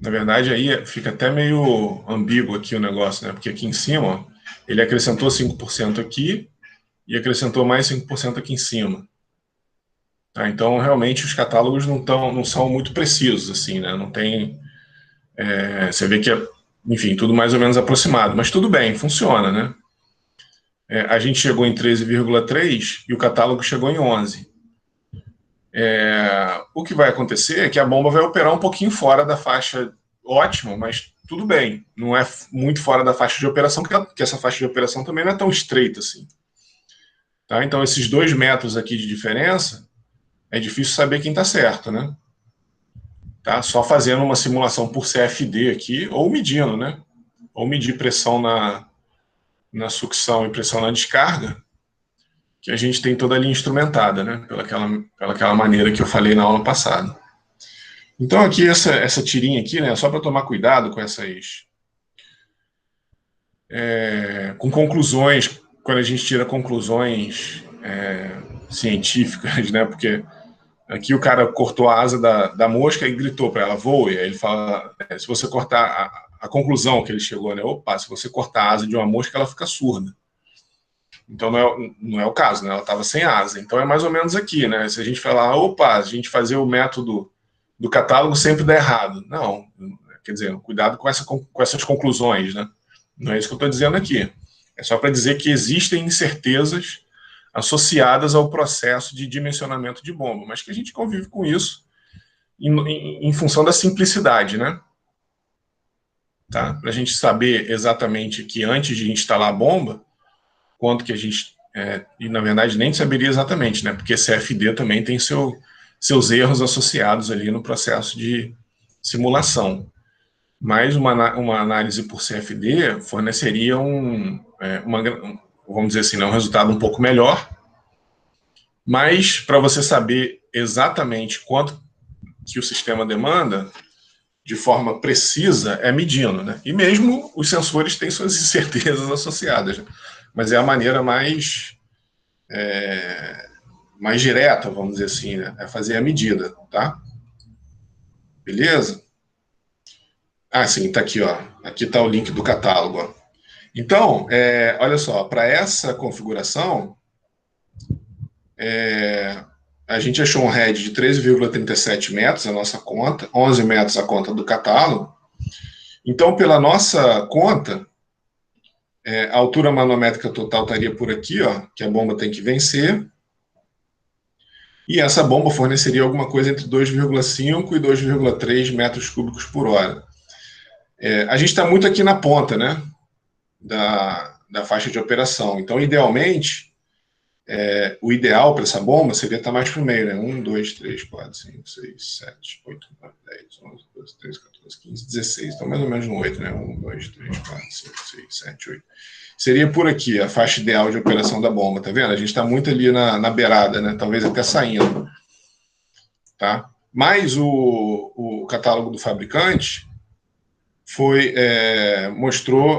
Na verdade, aí fica até meio ambíguo aqui o negócio, né? Porque aqui em cima, ó, ele acrescentou 5% aqui e acrescentou mais 5% aqui em cima. Tá? Então, realmente, os catálogos não são muito precisos, assim, né? Não tem... você vê que é, enfim, tudo mais ou menos aproximado, mas tudo bem, funciona, né? A gente chegou em 13,3 e o catálogo chegou em 11. O que vai acontecer é que a bomba vai operar um pouquinho fora da faixa ótima, mas tudo bem. Não é muito fora da faixa de operação, porque essa faixa de operação também não é tão estreita assim. Tá? Então, esses 2 metros aqui de diferença, é difícil saber quem está certo, né? Tá? Só fazendo uma simulação por CFD aqui, ou medindo, né? Ou medir pressão na sucção e pressão na descarga, que a gente tem toda a linha instrumentada, né? Pelaquela maneira que eu falei na aula passada. Então aqui essa tirinha aqui, né? Só para tomar cuidado com essas... com conclusões, quando a gente tira conclusões científicas, né? Porque aqui o cara cortou a asa da mosca e gritou para ela, voe. Aí ele fala, se você cortar... A conclusão que ele chegou, né? Opa, se você cortar a asa de uma mosca, ela fica surda. Então não é o caso, né? Ela estava sem asa. Então é mais ou menos aqui, né? Se a gente falar, opa, a gente fazer o método do catálogo sempre dá errado. Não, quer dizer, cuidado com essas conclusões, né? Não é isso que eu estou dizendo aqui. É só para dizer que existem incertezas associadas ao processo de dimensionamento de bomba, mas que a gente convive com isso em função da simplicidade, né? Tá? Para a gente saber exatamente que antes de instalar a bomba, quanto que a gente... e na verdade nem saberia exatamente, né? Porque CFD também tem seus erros associados ali no processo de simulação. Mas uma análise por CFD forneceria vamos dizer assim, né, um resultado um pouco melhor, mas para você saber exatamente quanto que o sistema demanda, de forma precisa, é medindo, né? E mesmo os sensores têm suas incertezas associadas, né? Mas é a maneira mais direta, vamos dizer assim, né? É fazer a medida, tá? Beleza? Ah, sim, tá aqui, ó. Aqui tá o link do catálogo, ó. Então, olha só, para essa configuração, a gente achou um head de 13,37 metros, a nossa conta, 11 metros a conta do catálogo. Então, pela nossa conta, a altura manométrica total estaria por aqui, ó, que a bomba tem que vencer. E essa bomba forneceria alguma coisa entre 2,5 e 2,3 metros cúbicos por hora. A gente está muito aqui na ponta, né, da faixa de operação. Então, idealmente, o ideal para essa bomba seria estar mais para o meio, né? 1, 2, 3, 4, 5, 6, 7, 8, 9, 10, 11, 12, 13, 14, 15, 16. Então, mais ou menos no 8, né? 1, 2, 3, 4, 5, 6, 7, 8. Seria por aqui a faixa ideal de operação da bomba, tá vendo? A gente está muito ali na beirada, né? Talvez até saindo, tá? Mas o catálogo do fabricante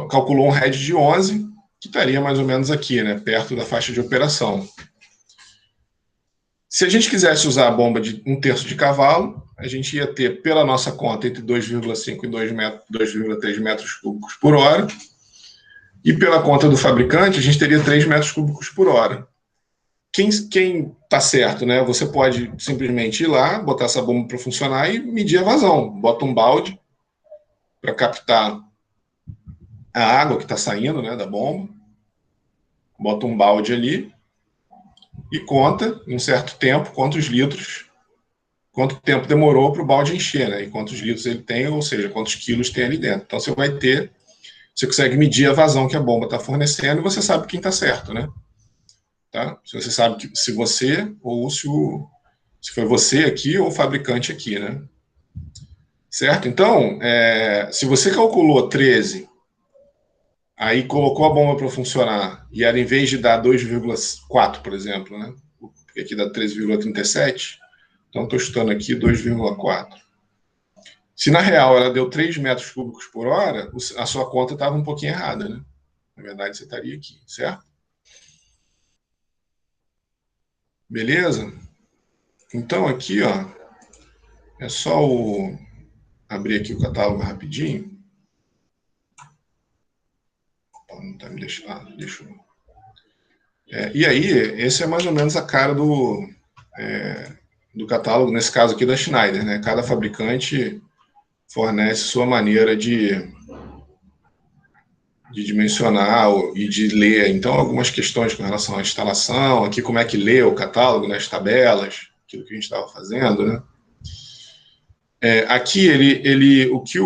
calculou um head de 11, que estaria mais ou menos aqui, né? Perto da faixa de operação. Se a gente quisesse usar a bomba de 1/3 de cavalo, a gente ia ter, pela nossa conta, entre 2,5 e 2,3 metros cúbicos por hora. E pela conta do fabricante, a gente teria 3 metros cúbicos por hora. Quem está certo, né? Você pode simplesmente ir lá, botar essa bomba para funcionar e medir a vazão. Bota um balde para captar a água que está saindo, né, da bomba. Bota um balde ali e conta, em um certo tempo, quanto tempo demorou para o balde encher, né? E quantos litros ele tem, ou seja, quantos quilos tem ali dentro. Então você consegue medir a vazão que a bomba está fornecendo e você sabe quem está certo, né? Tá? Você sabe que se você ou se foi você aqui ou o fabricante aqui, né? Certo? Então, se você calculou 13, aí colocou a bomba para funcionar e era em vez de dar 2,4, por exemplo, né? Porque aqui dá 13,37, então estou chutando aqui 2,4. Se na real ela deu 3 metros cúbicos por hora, a sua conta estava um pouquinho errada, né? Na verdade, você estaria aqui, certo? Beleza? Então aqui, ó, é só abrir aqui o catálogo rapidinho. Opa, não tá me deixando. Deixa eu... E aí, esse é mais ou menos a cara do catálogo, nesse caso aqui da Schneider, né? Cada fabricante fornece sua maneira de dimensionar e de ler. Então, algumas questões com relação à instalação, aqui como é que lê o catálogo nas tabelas, aquilo que a gente estava fazendo, né? Aqui, o que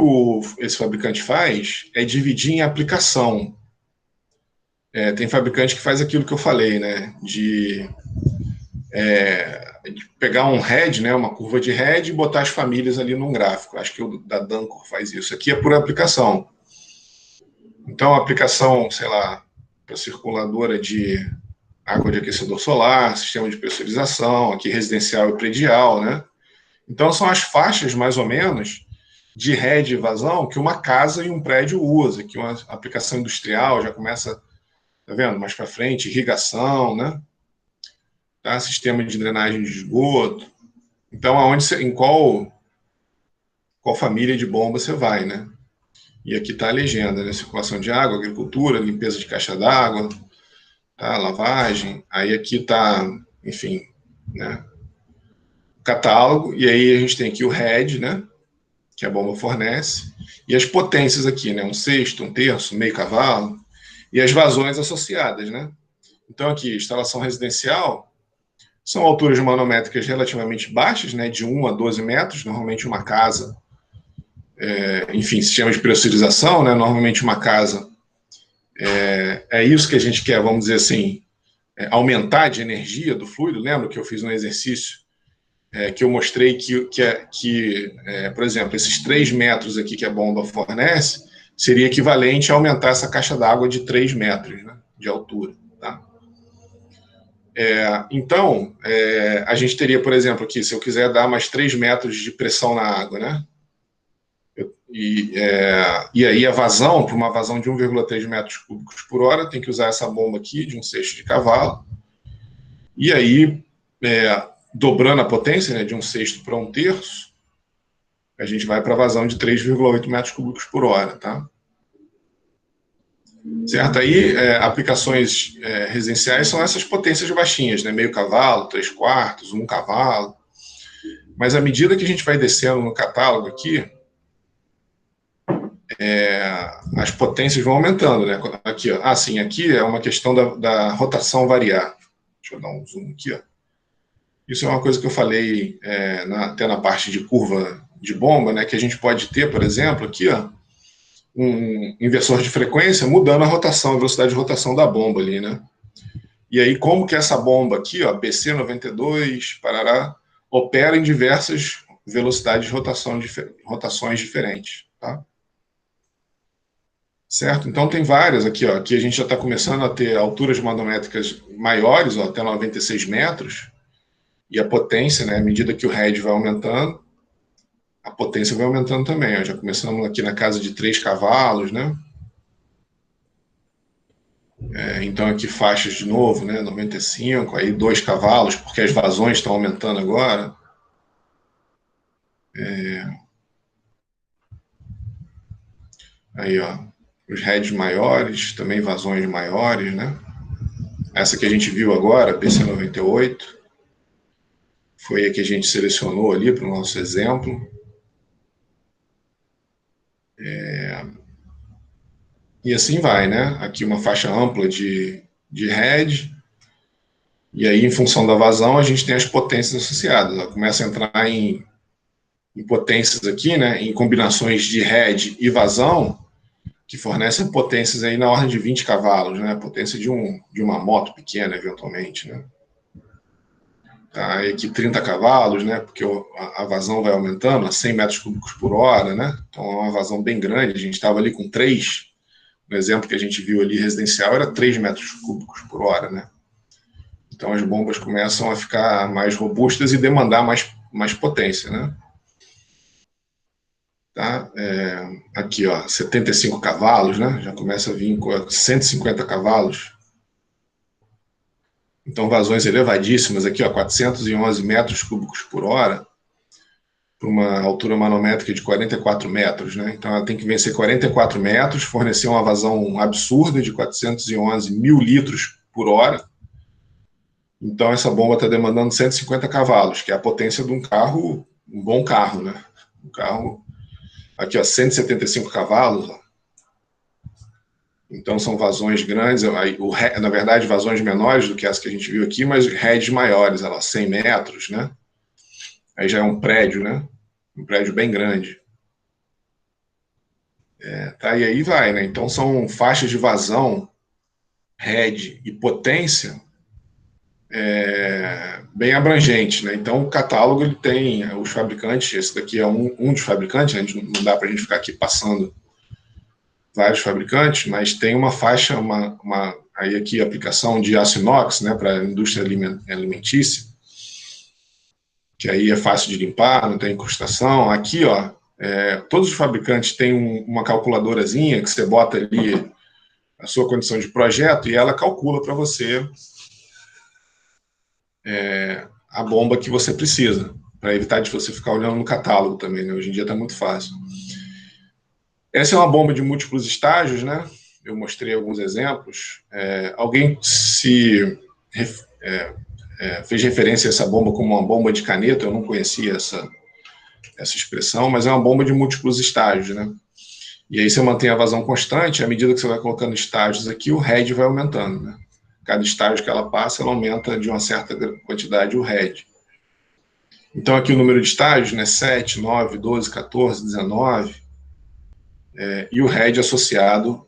esse fabricante faz é dividir em aplicação. Tem fabricante que faz aquilo que eu falei, né? De pegar um head, né? Uma curva de head e botar as famílias ali num gráfico. Acho que o da Dancor faz isso. Aqui é por aplicação. Então, a aplicação, sei lá, para circuladora de água de aquecedor solar, sistema de pressurização, aqui residencial e predial, né? Então, são as faixas, mais ou menos, de rede e vazão que uma casa e um prédio usa, que uma aplicação industrial já começa, tá vendo? Mais para frente, irrigação, né? Tá? Sistema de drenagem de esgoto. Então, em qual família de bomba você vai, né? E aqui está a legenda, né? Circulação de água, agricultura, limpeza de caixa d'água, tá? Lavagem. Aí aqui está, enfim, né? Catálogo. E aí a gente tem aqui o head, né? Que a bomba fornece. E as potências aqui, né? 1/6, 1/3, meio cavalo. E as vazões associadas, né? Então aqui, instalação residencial, são alturas manométricas relativamente baixas, né? De 1 a 12 metros. Normalmente uma casa, enfim, sistema de pressurização, né? Normalmente uma casa, é isso que a gente quer, vamos dizer assim, aumentar de energia do fluido. Lembra que eu fiz um exercício que eu mostrei que por exemplo, esses 3 metros aqui que a bomba fornece seria equivalente a aumentar essa caixa d'água de 3 metros, né, de altura. Tá? Então, a gente teria, por exemplo, aqui, se eu quiser dar mais 3 metros de pressão na água, né? E aí a vazão, para uma vazão de 1,3 metros cúbicos por hora, tem que usar essa bomba aqui de 1/6 de cavalo. E aí, dobrando a potência, né, de 1/6 para 1/3, a gente vai para a vazão de 3,8 metros cúbicos por hora, tá? Certo? Aí, aplicações residenciais são essas potências baixinhas, né? Meio cavalo, 3/4, 1 cavalo. Mas à medida que a gente vai descendo no catálogo aqui, as potências vão aumentando, né? Aqui, ó. Aqui é uma questão da rotação variável. Deixa eu dar um zoom aqui, ó. Isso é uma coisa que eu falei até na parte de curva de bomba, né? Que a gente pode ter, por exemplo, aqui, ó, um inversor de frequência mudando a rotação, a velocidade de rotação da bomba ali, né? E aí, como que essa bomba aqui, ó, BC92, parará, opera em diversas velocidades de rotações diferentes, tá? Certo? Então, tem várias aqui, ó. Aqui a gente já está começando a ter alturas manométricas maiores, ó, até 96 metros, e a potência, né, à medida que o head vai aumentando, a potência vai aumentando também. Ó. Já começamos aqui na casa de 3 cavalos, né? Então aqui faixas de novo, né? 95, aí 2 cavalos, porque as vazões estão aumentando agora. Aí, ó, os heads maiores, também vazões maiores, né? Essa que a gente viu agora, BC98, foi a que a gente selecionou ali para o nosso exemplo. E assim vai, né? Aqui uma faixa ampla de head, e aí, em função da vazão, a gente tem as potências associadas. Ela começa a entrar em potências aqui, né? Em combinações de head e vazão, que fornecem potências aí na ordem de 20 cavalos, né? Potência de uma moto pequena, eventualmente, né? Tá? E aqui 30 cavalos, né? Porque a vazão vai aumentando a 100 metros cúbicos por hora, né? Então é uma vazão bem grande. A gente estava ali com 3, no exemplo que a gente viu ali residencial, era 3 metros cúbicos por hora, né? Então as bombas começam a ficar mais robustas e demandar mais potência, né? Tá? Aqui, ó, 75 cavalos, né? Já começa a vir com 150 cavalos. Então, vazões elevadíssimas aqui, ó, 411 metros cúbicos por hora, para uma altura manométrica de 44 metros, né? Então, ela tem que vencer 44 metros, fornecer uma vazão absurda de 411 mil litros por hora, Então, essa bomba está demandando 150 cavalos, que é a potência de um carro, um bom carro, né? Um carro, aqui, ó, 175 cavalos, ó. Então, são vazões grandes, na verdade, vazões menores do que essa que a gente viu aqui, mas heads maiores, olha lá, 100 metros, né? Aí já é um prédio, né? Um prédio bem grande. Tá, e aí vai, né? Então, são faixas de vazão, head e potência bem abrangentes, né? Então, o catálogo, ele tem os fabricantes, esse daqui é um dos fabricantes, né? Não dá para a gente ficar aqui passando vários fabricantes, mas tem uma faixa, aí aqui aplicação de aço inox, né, para a indústria alimentícia, que aí é fácil de limpar, não tem incrustação. Aqui, ó, todos os fabricantes têm uma calculadorazinha que você bota ali a sua condição de projeto e ela calcula para você a bomba que você precisa, para evitar de você ficar olhando no catálogo também, né? Hoje em dia está muito fácil. Essa é uma bomba de múltiplos estágios, né? Eu mostrei alguns exemplos. Alguém fez referência a essa bomba como uma bomba de caneta, eu não conhecia essa expressão, mas é uma bomba de múltiplos estágios, né? E aí você mantém a vazão constante, à medida que você vai colocando estágios aqui, o head vai aumentando, né? Cada estágio que ela passa, ela aumenta de uma certa quantidade o head. Então aqui o número de estágios, né? 7, 9, 12, 14, 19, e o head associado,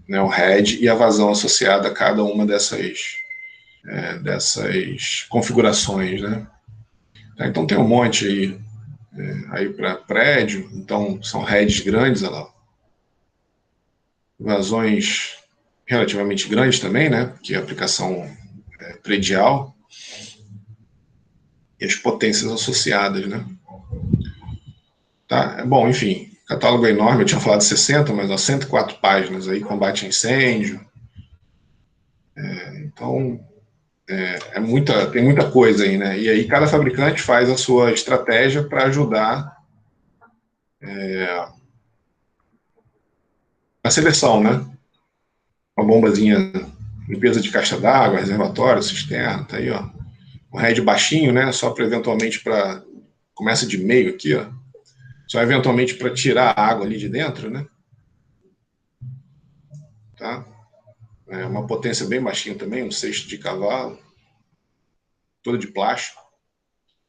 né? O head e a vazão associada a cada uma dessas configurações, né? Tá, então tem um monte aí para prédio, então são heads grandes, olha lá. Vazões relativamente grandes também, né? Porque a aplicação predial e as potências associadas, né? Tá? Bom, enfim, o catálogo é enorme, eu tinha falado 60, mas ó, 104 páginas aí, combate a incêndio. Então, tem muita coisa aí, né? E aí cada fabricante faz a sua estratégia para ajudar na seleção, né? Uma bombazinha, limpeza de caixa d'água, reservatório, cisterna, tá aí, ó. Um head baixinho, né? Só para eventualmente começa de meio aqui, ó. Só eventualmente para tirar a água ali de dentro, né? Tá? Uma potência bem baixinha também, um sexto de cavalo, toda de plástico.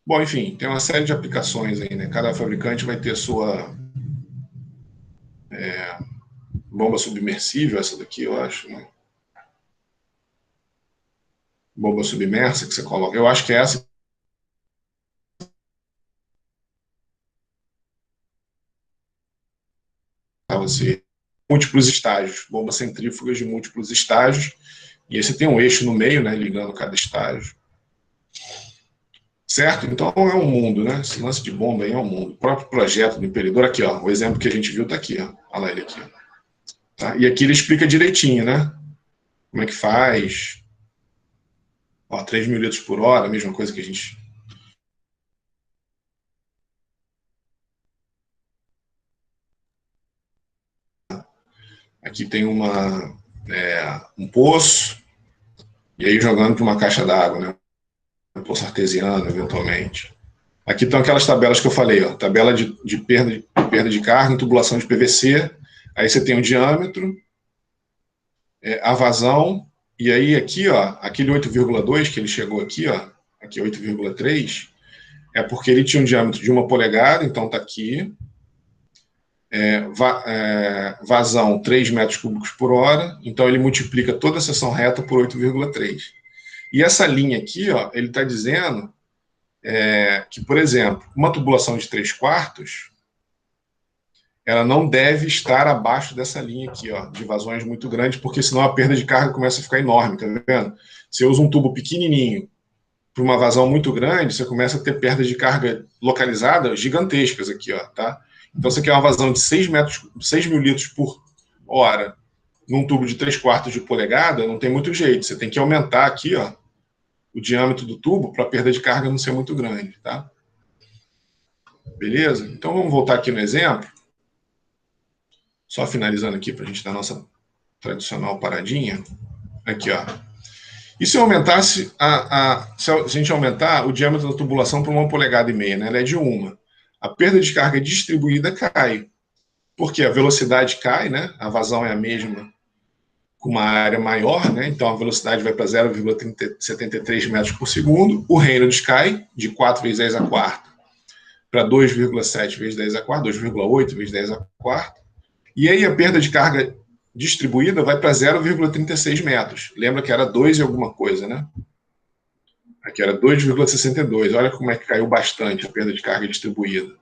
Bom, enfim, tem uma série de aplicações aí, né? Cada fabricante vai ter sua bomba submersível, essa daqui, eu acho, né? Bomba submersa que você coloca. Eu acho que é essa para você. Múltiplos estágios, bombas centrífugas de múltiplos estágios, e aí você tem um eixo no meio, né, ligando cada estágio. Certo? Então é um mundo, né? Esse lance de bomba aí é um mundo. O próprio projeto do Imperador, aqui, ó, o exemplo que a gente viu está aqui, ó. Olha lá ele aqui. Tá? E aqui ele explica direitinho, né? Como é que faz. Ó, 3.000 litros por hora, a mesma coisa que a gente. Aqui tem um poço, e aí jogando para uma caixa d'água, né? Um poço artesiano, eventualmente. Aqui estão aquelas tabelas que eu falei, ó, tabela de perda de carga em tubulação de PVC. Aí você tem o diâmetro, a vazão, e aí aqui, ó, aquele 8,2 que ele chegou aqui, ó, aqui 8,3, é porque ele tinha um diâmetro de 1 polegada, então está aqui. Vazão 3 metros cúbicos por hora, então ele multiplica toda a seção reta por 8,3. E essa linha aqui, ó, ele está dizendo que, por exemplo, uma tubulação de 3/4, ela não deve estar abaixo dessa linha aqui, ó, de vazões muito grandes, porque senão a perda de carga começa a ficar enorme, tá vendo? Você usa um tubo pequenininho para uma vazão muito grande, você começa a ter perdas de carga localizada gigantescas aqui, ó, tá? Então você quer uma vazão de 6.000 litros por hora num tubo de 3/4 de polegada, não tem muito jeito. Você tem que aumentar aqui, ó, o diâmetro do tubo para a perda de carga não ser muito grande, tá? Beleza? Então vamos voltar aqui no exemplo. Só finalizando aqui para a gente dar a nossa tradicional paradinha. Aqui, ó. E se eu aumentasse se a gente aumentar o diâmetro da tubulação para 1,5 polegadas, né? Ela é de 1. A perda de carga distribuída cai, porque a velocidade cai, né? A vazão é a mesma com uma área maior, né? Então a velocidade vai para 0,73 metros por segundo. O Reynolds cai de 4 vezes 10 a quarta para 2,7 vezes 10 a quarta, 2,8 vezes 10 a quarta. E aí a perda de carga distribuída vai para 0,36 metros. Lembra que era 2 e alguma coisa, né? Aqui era 2,62. Olha como é que caiu bastante a perda de carga distribuída.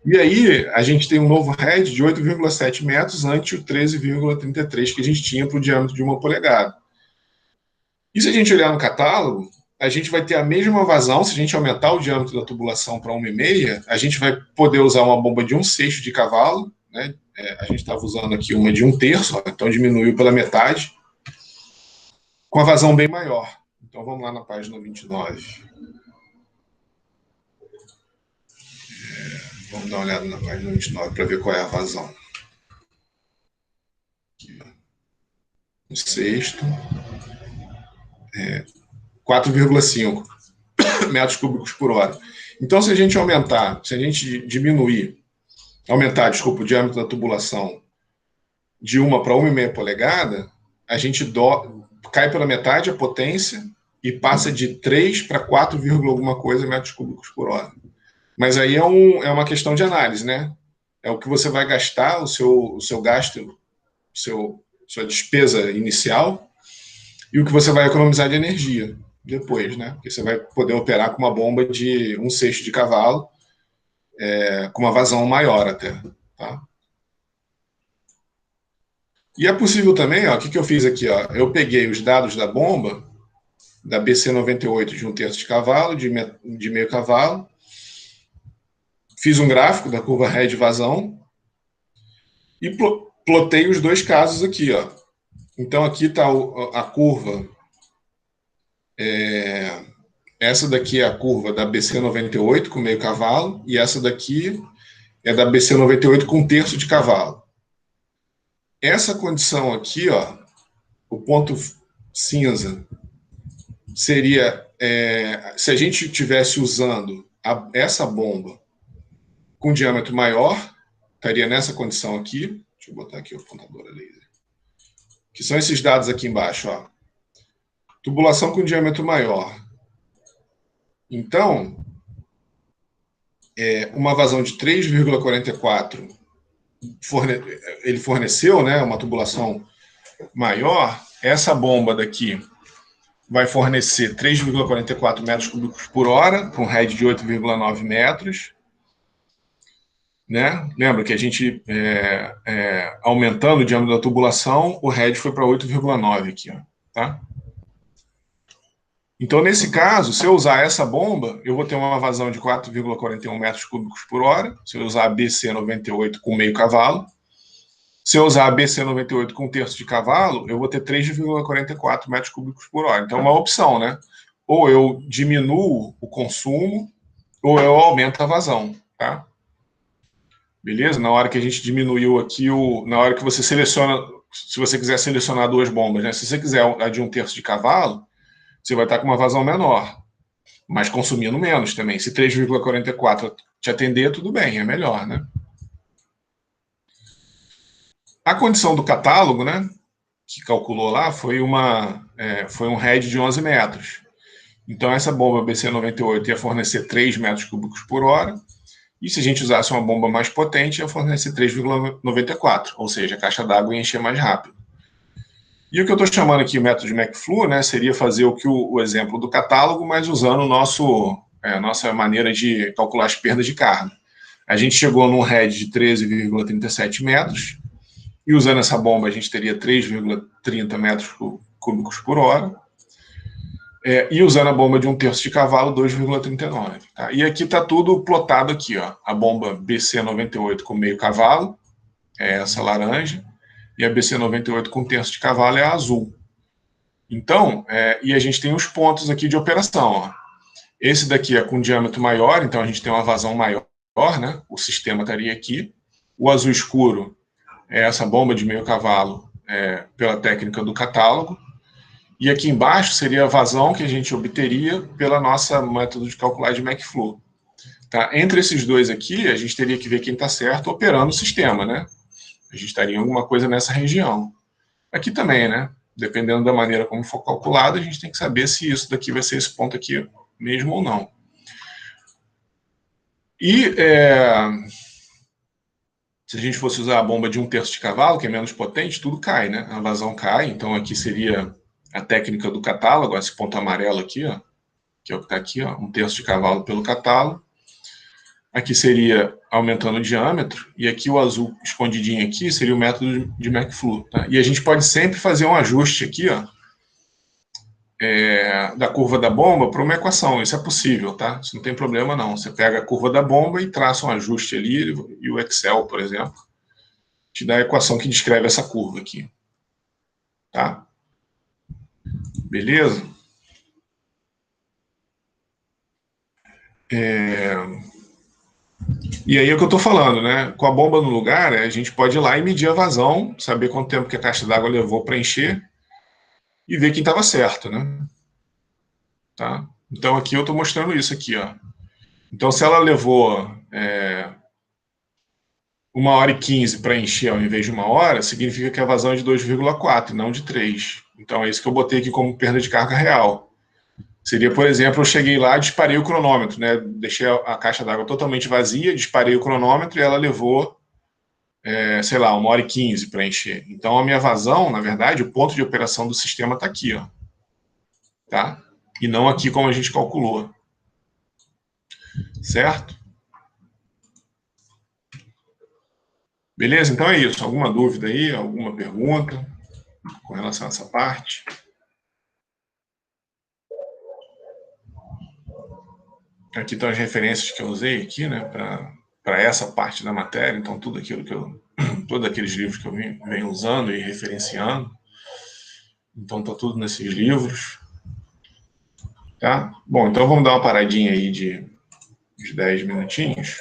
E aí a gente tem um novo head de 8,7 metros ante o 13,33 que a gente tinha para o diâmetro de 1 polegada. E se a gente olhar no catálogo, a gente vai ter a mesma vazão. Se a gente aumentar o diâmetro da tubulação para 1,5, a gente vai poder usar uma bomba de 1/6 de cavalo, né? A gente estava usando aqui uma de 1/3, então diminuiu pela metade, com a vazão bem maior. Então vamos lá na página 29. Vamos dar uma olhada na página 29 para ver qual é a vazão. Aqui, ó. O sexto. 4,5 metros cúbicos por hora. Então, se a gente aumentar, se a gente aumentar o diâmetro da tubulação de 1 para 1,5 polegada, a gente cai pela metade a potência e passa de 3 para 4, alguma coisa metros cúbicos por hora. Mas aí é uma questão de análise, né? É o que você vai gastar, o seu gasto, sua despesa inicial e o que você vai economizar de energia depois, né? Porque você vai poder operar com uma bomba de 1/6 de cavalo, com uma vazão maior até, tá? E é possível também, ó, o que eu fiz aqui, ó? Eu peguei os dados da bomba, da BC98 de 1/3 de cavalo, de meio cavalo, fiz um gráfico da curva head vazão e plotei os dois casos aqui, ó. Então aqui está a curva, essa daqui é a curva da BC98 com meio cavalo e essa daqui é da BC98 com 1/3 de cavalo. Essa condição aqui, ó, o ponto cinza, seria se a gente estivesse usando essa bomba com diâmetro maior, estaria nessa condição aqui. Deixa eu botar aqui o apontador a laser. Que são esses dados aqui embaixo, ó. Tubulação com diâmetro maior. Então, uma vazão de 3,44 ele forneceu, né, uma tubulação maior. Essa bomba daqui vai fornecer 3,44 metros cúbicos por hora, com um head de 8,9 metros. Né? Lembra que a gente, aumentando o diâmetro da tubulação, o head foi para 8,9 aqui, ó, tá? Então, nesse caso, se eu usar essa bomba, eu vou ter uma vazão de 4,41 metros cúbicos por hora. Se eu usar a BC98 com meio cavalo. Se eu usar a BC98 com 1/3 de cavalo, eu vou ter 3,44 metros cúbicos por hora. Então, é uma opção, né? Ou eu diminuo o consumo, ou eu aumento a vazão, tá? Beleza? Na hora que a gente diminuiu aqui, na hora que você seleciona, se você quiser selecionar duas bombas, né? Se você quiser a de 1/3 de cavalo, você vai estar com uma vazão menor, mas consumindo menos também. Se 3,44 te atender, tudo bem, é melhor, né? A condição do catálogo, né, que calculou lá, foi um head de 11 metros. Então, essa bomba BC98 ia fornecer 3 metros cúbicos por hora, e se a gente usasse uma bomba mais potente, ia fornecer 3,94, ou seja, a caixa d'água ia encher mais rápido. E o que eu estou chamando aqui o método de McFlu, né, seria fazer o exemplo do catálogo, mas usando a nossa maneira de calcular as perdas de carga. A gente chegou num head de 13,37 metros, e usando essa bomba a gente teria 3,30 metros cúbicos por hora, e usando a bomba de 1/3 de cavalo, 2,39. Tá? E aqui está tudo plotado aqui, ó, a bomba BC98 com meio cavalo, é essa laranja, e a BC98 com 1/3 de cavalo é a azul. Então, e a gente tem os pontos aqui de operação. Ó. Esse daqui é com diâmetro maior, então a gente tem uma vazão maior, né? O sistema estaria aqui. O azul escuro é essa bomba de meio cavalo pela técnica do catálogo. E aqui embaixo seria a vazão que a gente obteria pela nossa método de calcular de McFlow. Tá? Entre esses dois aqui, a gente teria que ver quem está certo operando o sistema, né? A gente estaria em alguma coisa nessa região. Aqui também, né? Dependendo da maneira como for calculado, a gente tem que saber se isso daqui vai ser esse ponto aqui mesmo ou não. E se a gente fosse usar a bomba de 1/3 de cavalo, que é menos potente, tudo cai, né? A vazão cai, então aqui seria a técnica do catálogo, esse ponto amarelo aqui, ó, que é o que está aqui, ó, 1/3 de cavalo pelo catálogo. Aqui seria aumentando o diâmetro, e aqui o azul escondidinho aqui seria o método de McFlow. Tá? E a gente pode sempre fazer um ajuste aqui, ó, da curva da bomba para uma equação. Isso é possível, tá? Isso não tem problema, não. Você pega a curva da bomba e traça um ajuste ali, e o Excel, por exemplo, te dá a equação que descreve essa curva aqui. Tá? Beleza? E aí é o que eu estou falando, né? Com a bomba no lugar, a gente pode ir lá e medir a vazão, saber quanto tempo que a caixa d'água levou para encher e ver quem estava certo, né? Tá? Então aqui eu estou mostrando isso aqui, ó. Então se ela levou 1h15 para encher ao invés de 1 hora, significa que a vazão é de 2,4 e não de 3. Então é isso que eu botei aqui como perda de carga real. Seria, por exemplo, eu cheguei lá, disparei o cronômetro, né? Deixei a caixa d'água totalmente vazia, disparei o cronômetro e ela levou, sei lá, 1h15 para encher. Então a minha vazão, na verdade, o ponto de operação do sistema está aqui, ó. Tá? E não aqui como a gente calculou. Certo? Beleza? Então é isso. Alguma dúvida aí? Alguma pergunta com relação a essa parte? Aqui estão as referências que eu usei aqui, né, para essa parte da matéria. Então tudo aquilo que todos aqueles livros que eu venho usando e referenciando. Então está tudo nesses livros. Tá? Bom, então vamos dar uma paradinha aí de 10 minutinhos.